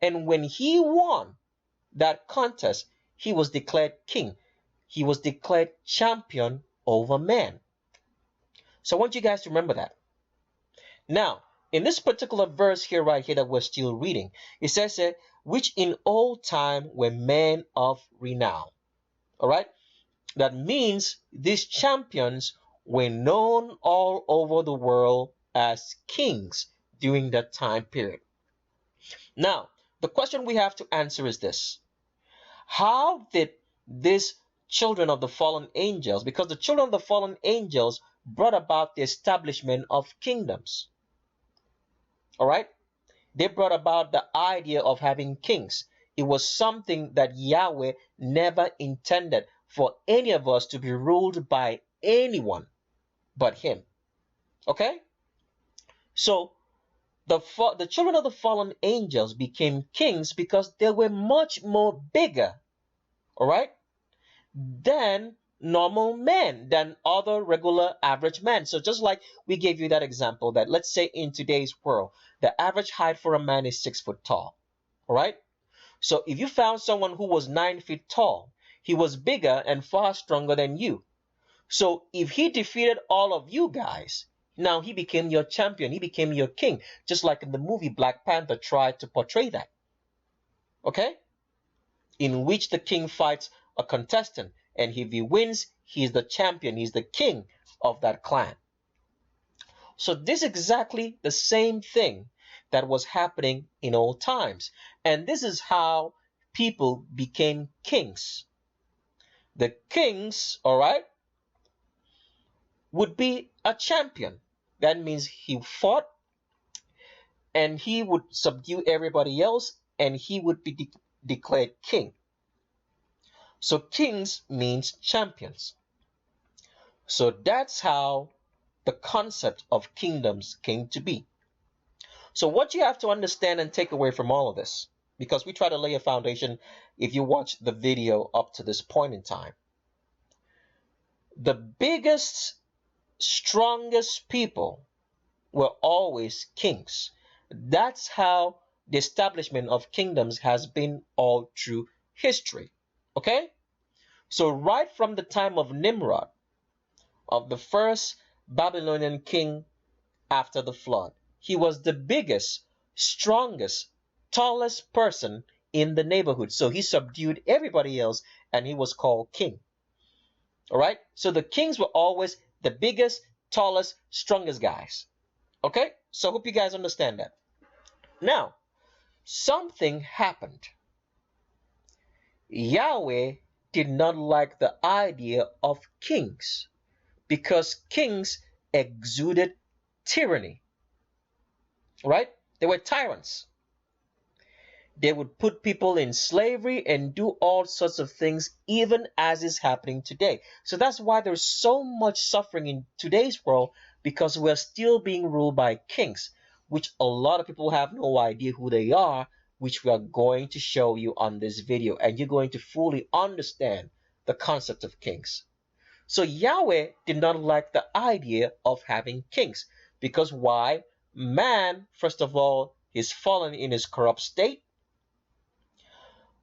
And when he won that contest, he was declared king. He was declared champion over men. So I want you guys to remember that. Now, in this particular verse here, right here, that we're still reading, it says, which in old time were men of renown. All right? That means these champions were known all over the world as kings during that time period. Now, the question we have to answer is this. How did these children of the fallen angels, because the children of the fallen angels brought about the establishment of kingdoms. All right? They brought about the idea of having kings. It was something that Yahweh never intended for any of us to be ruled by anyone but him. Okay? So the children of the fallen angels became kings because they were much more bigger, all right, than normal men, than other regular average men. So just like we gave you that example, that let's say in today's world, the average height for a man is 6 foot tall, all right? So if you found someone who was 9 feet tall, he was bigger and far stronger than you. So if he defeated all of you guys, now he became your champion, he became your king, just like in the movie Black Panther tried to portray that. Okay? In which the king fights a contestant, and if he wins, he's the champion, he's the king of that clan. So this is exactly the same thing that was happening in old times. And this is how people became kings. The kings, all right, would be a champion. That means he fought and he would subdue everybody else and he would be declared king. So kings means champions. So that's how the concept of kingdoms came to be. So what you have to understand and take away from all of this, because we try to lay a foundation if you watch the video up to this point in time, the biggest, strongest people were always kings. That's how the establishment of kingdoms has been all through history. Okay? So right from the time of Nimrod, of the first Babylonian king after the flood, he was the biggest, strongest, tallest person in the neighborhood. So he subdued everybody else and he was called king. All right? So the kings were always the biggest, tallest, strongest guys. Okay? So I hope you guys understand that. Now, something happened. Yahweh did not like the idea of kings because kings exuded tyranny. Right? They were tyrants. They would put people in slavery and do all sorts of things, even as is happening today. So that's why there's so much suffering in today's world, because we're still being ruled by kings, which a lot of people have no idea who they are, which we are going to show you on this video, and you're going to fully understand the concept of kings. So Yahweh did not like the idea of having kings, because why? Man, first of all, is fallen in his corrupt state.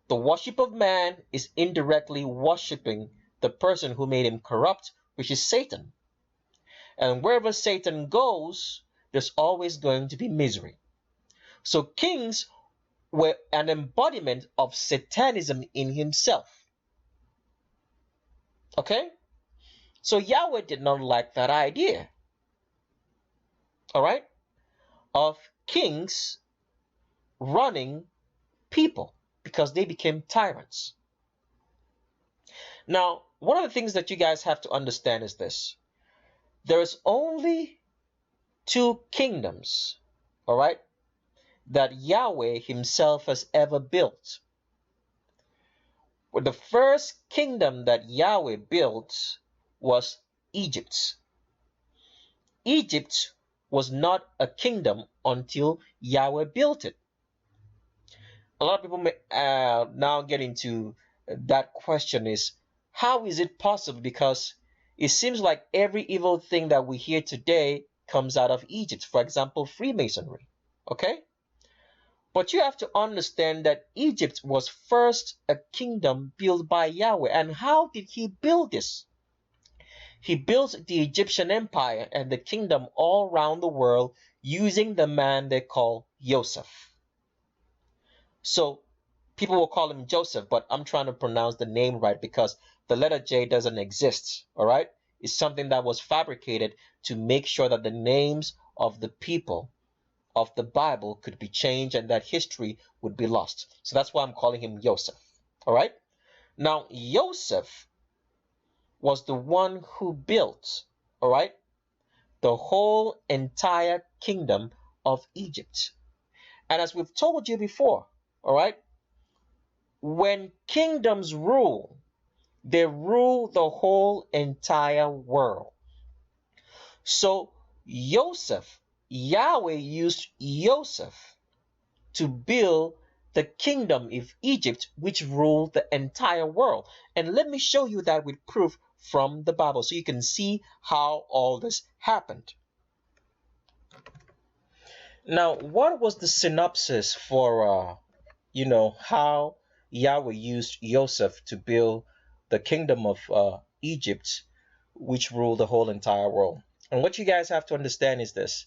The worship of man is indirectly worshiping the person who made him corrupt, which is Satan. And wherever Satan goes, there's always going to be misery. So kings were an embodiment of Satanism in himself. Okay? So Yahweh did not like that idea. All right? Of kings running people, because they became tyrants. Now, one of the things that you guys have to understand is this. There is only 2 kingdoms, all right, that Yahweh himself has ever built. Well, the first kingdom that Yahweh built was Egypt. Egypt was not a kingdom until Yahweh built it. A lot of people may now get into that question is, how is it possible? Because it seems like every evil thing that we hear today comes out of Egypt. For example, Freemasonry. Okay? But you have to understand that Egypt was first a kingdom built by Yahweh. And how did he build this? He built the Egyptian empire and the kingdom all around the world using the man they call Yosef. So people will call him Joseph, but I'm trying to pronounce the name right because the letter J doesn't exist, all right? It's something that was fabricated to make sure that the names of the people of the Bible could be changed and that history would be lost. So that's why I'm calling him Yosef, all right? Now, Yosef was the one who built, all right, the whole entire kingdom of Egypt. And as we've told you before, all right, when kingdoms rule, they rule the whole entire world. So Yosef, Yahweh used Yosef to build the kingdom of Egypt, which ruled the entire world. And let me show you that with proof from the Bible so you can see how all this happened. Now, what was the synopsis for, how Yahweh used Yosef to build the kingdom of Egypt, which ruled the whole entire world? And what you guys have to understand is this.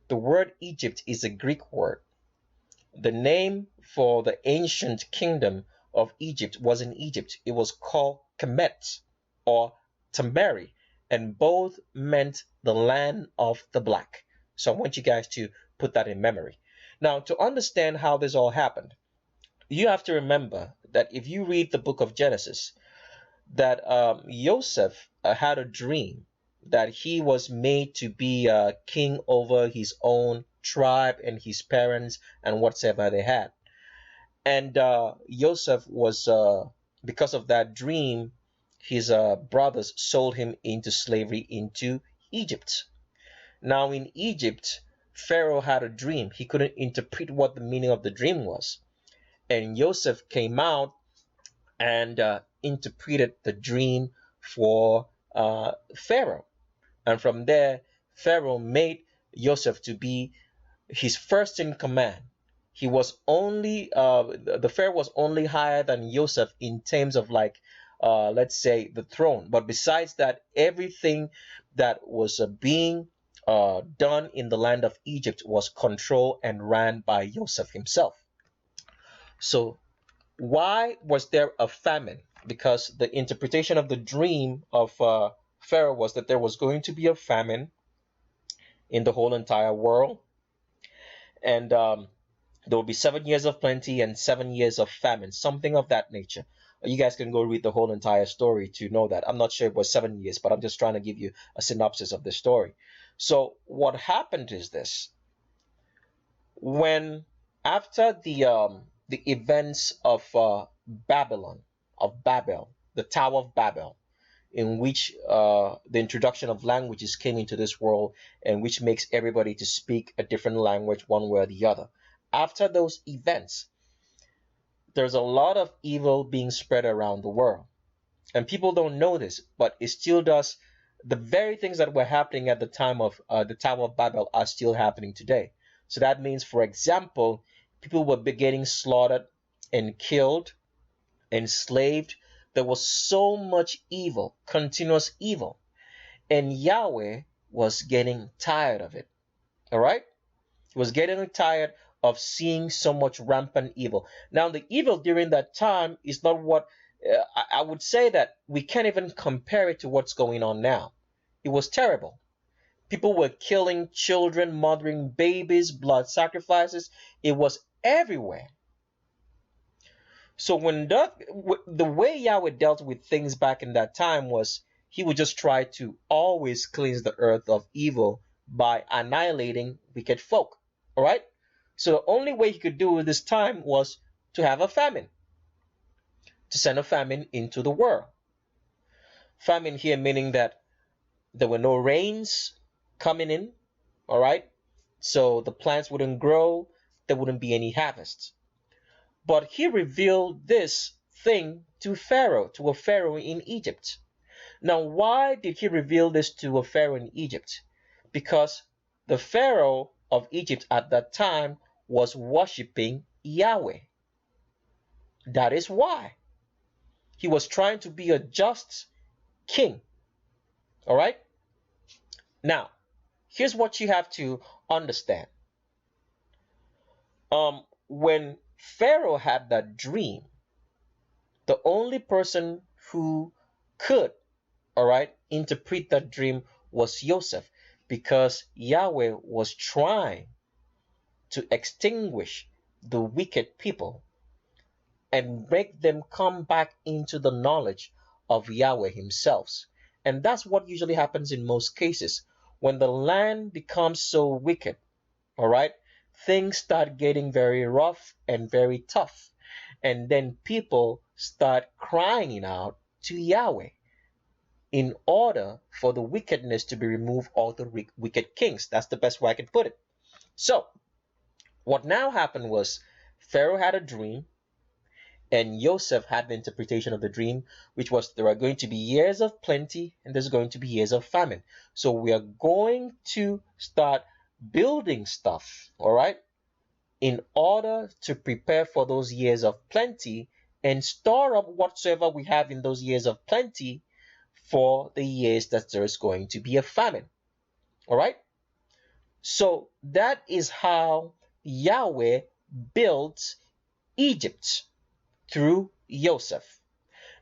The word Egypt is a Greek word. The name for the ancient kingdom of Egypt wasn't Egypt. It was called Kemet or Tamari, and both meant the land of the black. So I want you guys to put that in memory. Now, to understand how this all happened, you have to remember that if you read the book of Genesis, that Yosef had a dream that he was made to be king over his own tribe and his parents and whatsoever they had. And Yosef was, because of that dream, his brothers sold him into slavery into Egypt. Now in Egypt, Pharaoh had a dream. He couldn't interpret what the meaning of the dream was. And Yosef came out and interpreted the dream for Pharaoh. And from there, Pharaoh made Yosef to be his first in command. He was only, the Pharaoh was only higher than Yosef in terms of let's say the throne. But besides that, everything that was being done in the land of Egypt was controlled and ran by Yosef himself. So why was there a famine? Because the interpretation of the dream of Pharaoh was that there was going to be a famine in the whole entire world. And there will be 7 years of plenty and 7 years of famine, something of that nature. You guys can go read the whole entire story to know that. I'm not sure it was 7 years, but I'm just trying to give you a synopsis of the story. So what happened is this. When after the events of Babel, the Tower of Babel, in which the introduction of languages came into this world, and which makes everybody to speak a different language one way or the other. After those events, there's a lot of evil being spread around the world. And people don't know this, but it still does. The very things that were happening at the time of the Tower of Babel are still happening today. So that means, for example, people were getting slaughtered and killed, enslaved. There was so much evil, continuous evil. And Yahweh was getting tired of it. All right? He was getting tired of seeing so much rampant evil. Now, the evil during that time is not what I would say that we can't even compare it to what's going on now. It was terrible. People were killing children, murdering babies, blood sacrifices. It was everywhere. So when the way Yahweh dealt with things back in that time was he would just try to always cleanse the earth of evil by annihilating wicked folk. All right? So the only way he could do it this time was to have a famine, to send a famine into the world. Famine here meaning that there were no rains coming in, all right? So the plants wouldn't grow, there wouldn't be any harvest. But he revealed this thing to a Pharaoh in Egypt. Now, why did he reveal this to a Pharaoh in Egypt? Because the Pharaoh of Egypt at that time was worshiping Yahweh. That is why. He was trying to be a just king. All right? Now, here's what you have to understand. When Pharaoh had that dream, the only person who could, all right, interpret that dream was Yosef, because Yahweh was trying to extinguish the wicked people and make them come back into the knowledge of Yahweh himself. And that's what usually happens in most cases. When the land becomes so wicked, all right, things start getting very rough and very tough. And then people start crying out to Yahweh in order for the wickedness to be removed, or the wicked kings. That's the best way I can put it. So what now happened was Pharaoh had a dream, and Yosef had the interpretation of the dream, which was there are going to be years of plenty and there's going to be years of famine. So we are going to start building stuff, all right, in order to prepare for those years of plenty and store up whatsoever we have in those years of plenty for the years that there is going to be a famine. All right. So that is how Yahweh built Egypt, through Yosef.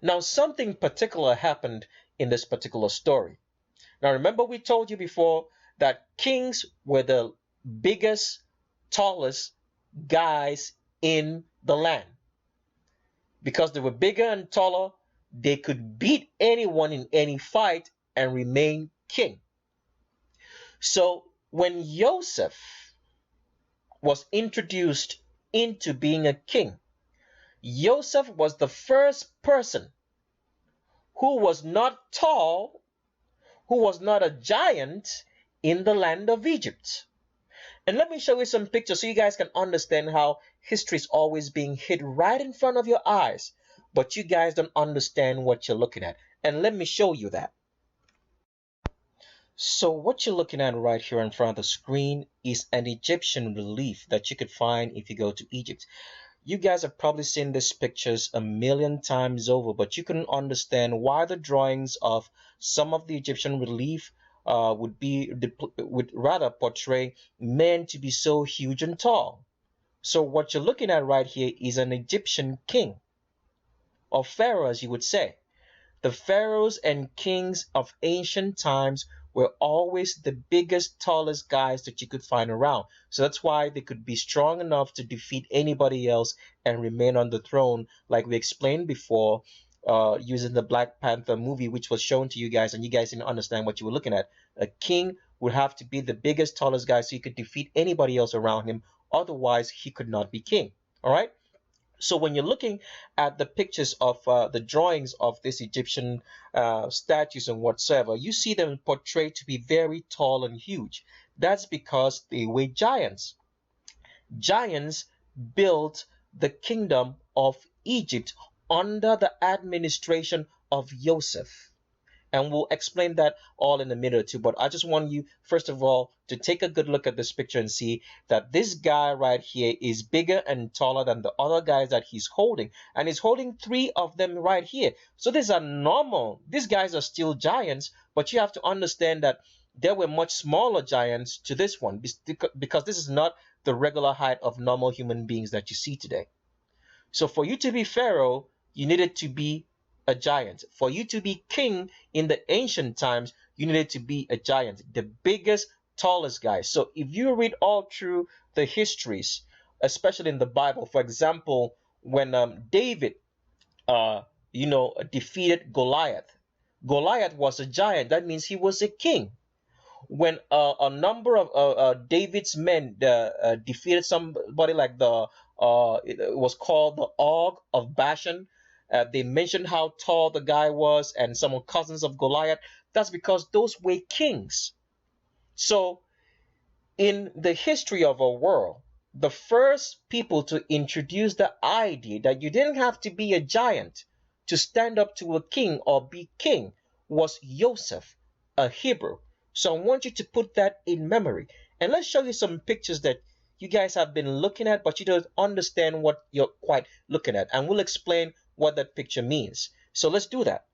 Now, something particular happened in this particular story. Now, remember we told you before that kings were the biggest, tallest guys in the land. Because they were bigger and taller, they could beat anyone in any fight and remain king. So when Yosef was introduced into being a king, Yosef was the first person who was not tall, who was not a giant in the land of Egypt. And let me show you some pictures so you guys can understand how history is always being hid right in front of your eyes, but you guys don't understand what you're looking at. And let me show you that. So what you're looking at right here in front of the screen is an Egyptian relief that you could find if you go to Egypt. You guys have probably seen these pictures a million times over, but you couldn't understand why the drawings of some of the Egyptian relief would rather portray men to be so huge and tall. So what you're looking at right here is an Egyptian king, or pharaoh as you would say. The pharaohs and kings of ancient times were always the biggest, tallest guys that you could find around. So that's why they could be strong enough to defeat anybody else and remain on the throne, like we explained before, using the Black Panther movie, which was shown to you guys, and you guys didn't understand what you were looking at. A king would have to be the biggest, tallest guy so he could defeat anybody else around him. Otherwise, he could not be king. All right? So when you're looking at the pictures of the drawings of these Egyptian statues and whatsoever, you see them portrayed to be very tall and huge. That's because they were giants. Giants built the kingdom of Egypt under the administration of Yosef. And we'll explain that all in a minute or two. But I just want you, first of all, to take a good look at this picture and see that this guy right here is bigger and taller than the other guys that he's holding. And he's holding 3 of them right here. So these are normal. These guys are still giants, but you have to understand that there were much smaller giants to this one, because this is not the regular height of normal human beings that you see today. So for you to be Pharaoh, you needed to be a giant. For you to be king in the ancient times, you needed to be a giant, the biggest, tallest guy. So if you read all through the histories, especially in the Bible, for example, when David defeated Goliath. Goliath was a giant. That means he was a king. When a number of David's men defeated somebody like it was called the Og of Bashan. They mentioned how tall the guy was and some cousins of Goliath. That's because those were kings. So in the history of our world, the first people to introduce the idea that you didn't have to be a giant to stand up to a king or be king was Yosef, a Hebrew. So I want you to put that in memory. And let's show you some pictures that you guys have been looking at, but you don't understand what you're quite looking at. And we'll explain what that picture means. So let's do that.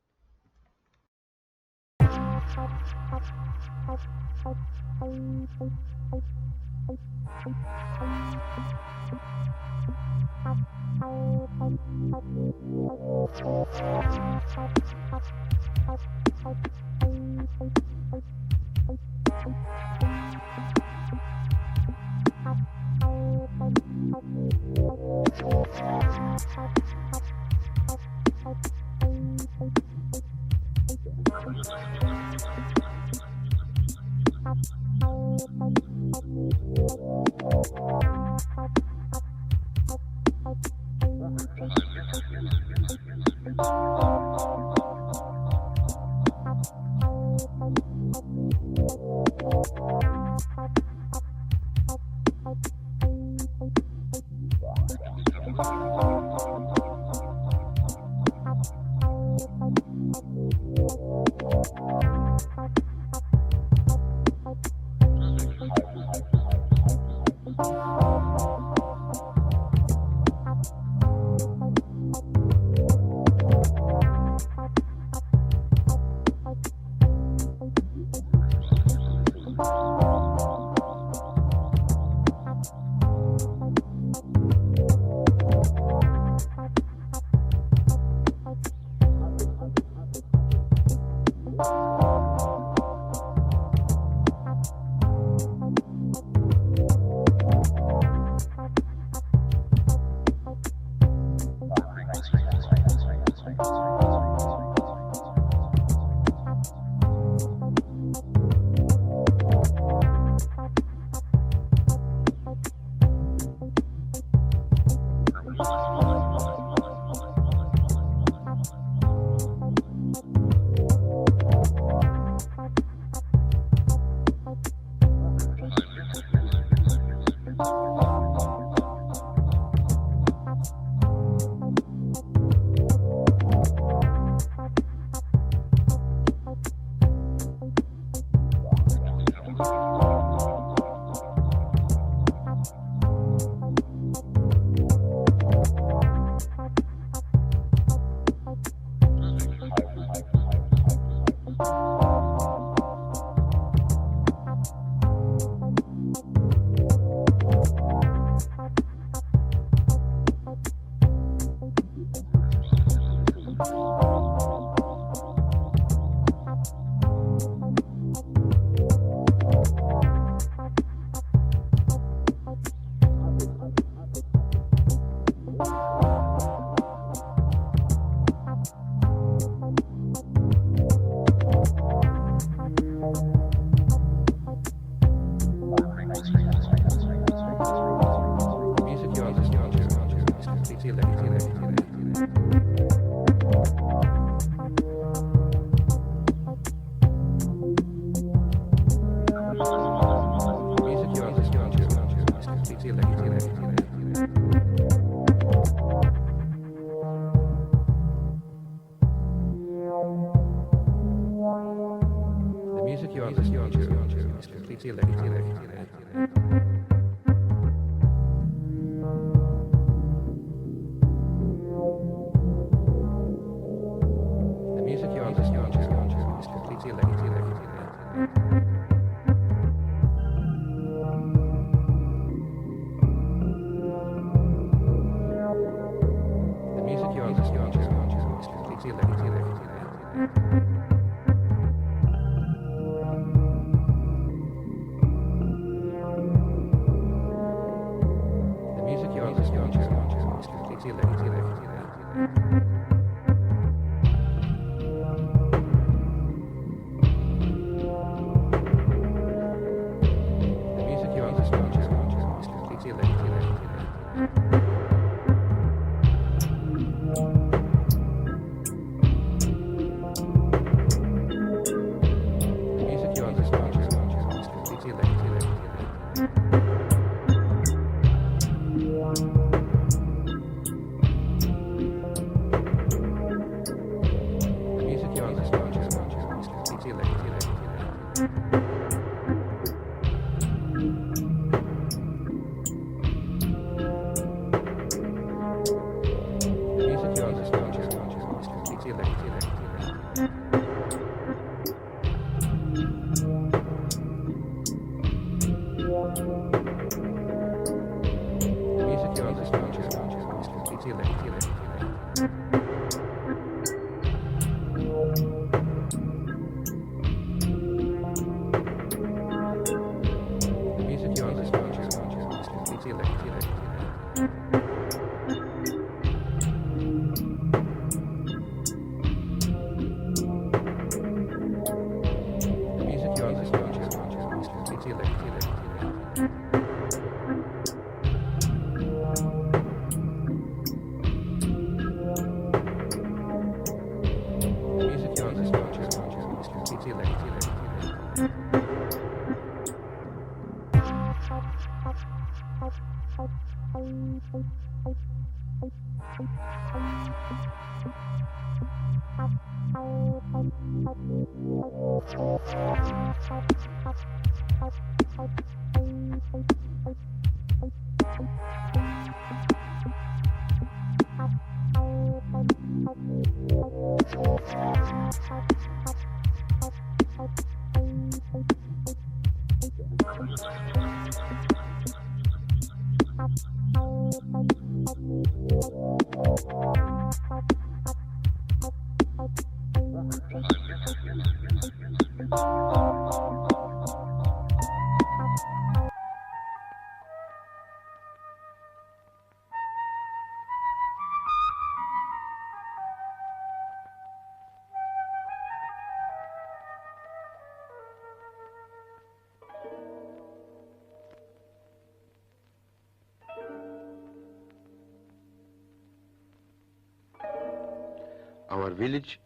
Our village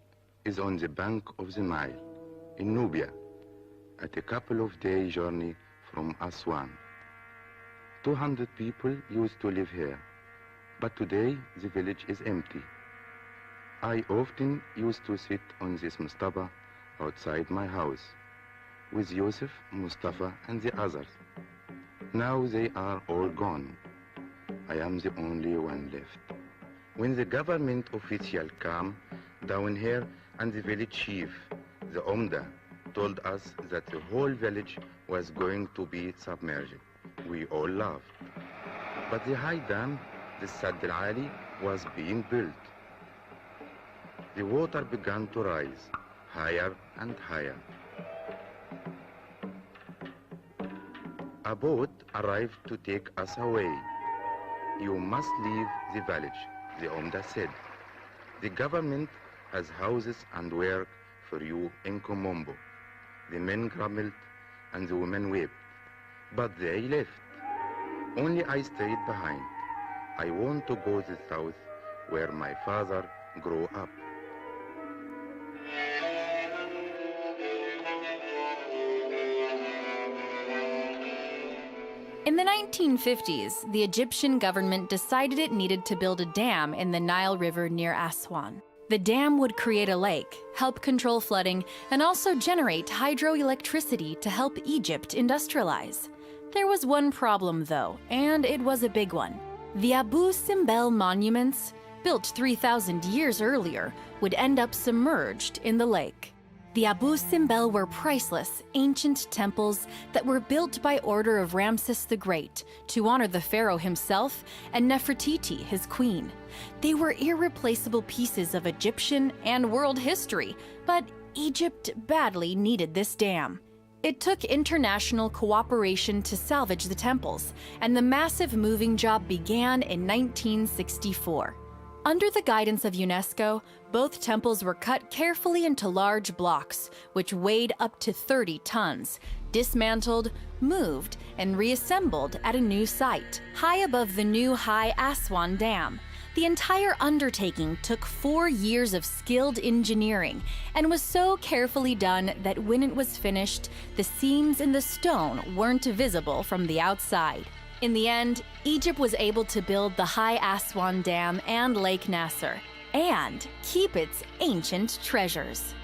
is on the bank of the Nile, in Nubia, at a couple of days' journey from Aswan. 200 people used to live here, but today the village is empty. I often used to sit on this mastaba outside my house with Yosef, Mustafa, and the others. Now they are all gone. I am the only one left. When the government official came down here and the village chief, the Omda, told us that the whole village was going to be submerged, we all laughed. But the high dam, the Sad al-Ali, was being built. The water began to rise higher and higher. A boat arrived to take us away. You must leave the village, the Omda said. The government has houses and work for you in Komombo. The men grumbled and the women wept, but they left. Only I stayed behind. I want to go to the south where my father grew up. In the 1950s, the Egyptian government decided it needed to build a dam in the Nile River near Aswan. The dam would create a lake, help control flooding, and also generate hydroelectricity to help Egypt industrialize. There was one problem, though, and it was a big one. The Abu Simbel monuments, built 3,000 years earlier, would end up submerged in the lake. The Abu Simbel were priceless, ancient temples that were built by order of Ramses the Great to honor the pharaoh himself and Nefertiti, his queen. They were irreplaceable pieces of Egyptian and world history, but Egypt badly needed this dam. It took international cooperation to salvage the temples, and the massive moving job began in 1964. Under the guidance of UNESCO, both temples were cut carefully into large blocks, which weighed up to 30 tons, dismantled, moved, and reassembled at a new site, high above the new High Aswan Dam. The entire undertaking took 4 years of skilled engineering and was so carefully done that when it was finished, the seams in the stone weren't visible from the outside. In the end, Egypt was able to build the High Aswan Dam and Lake Nasser, and keep its ancient treasures.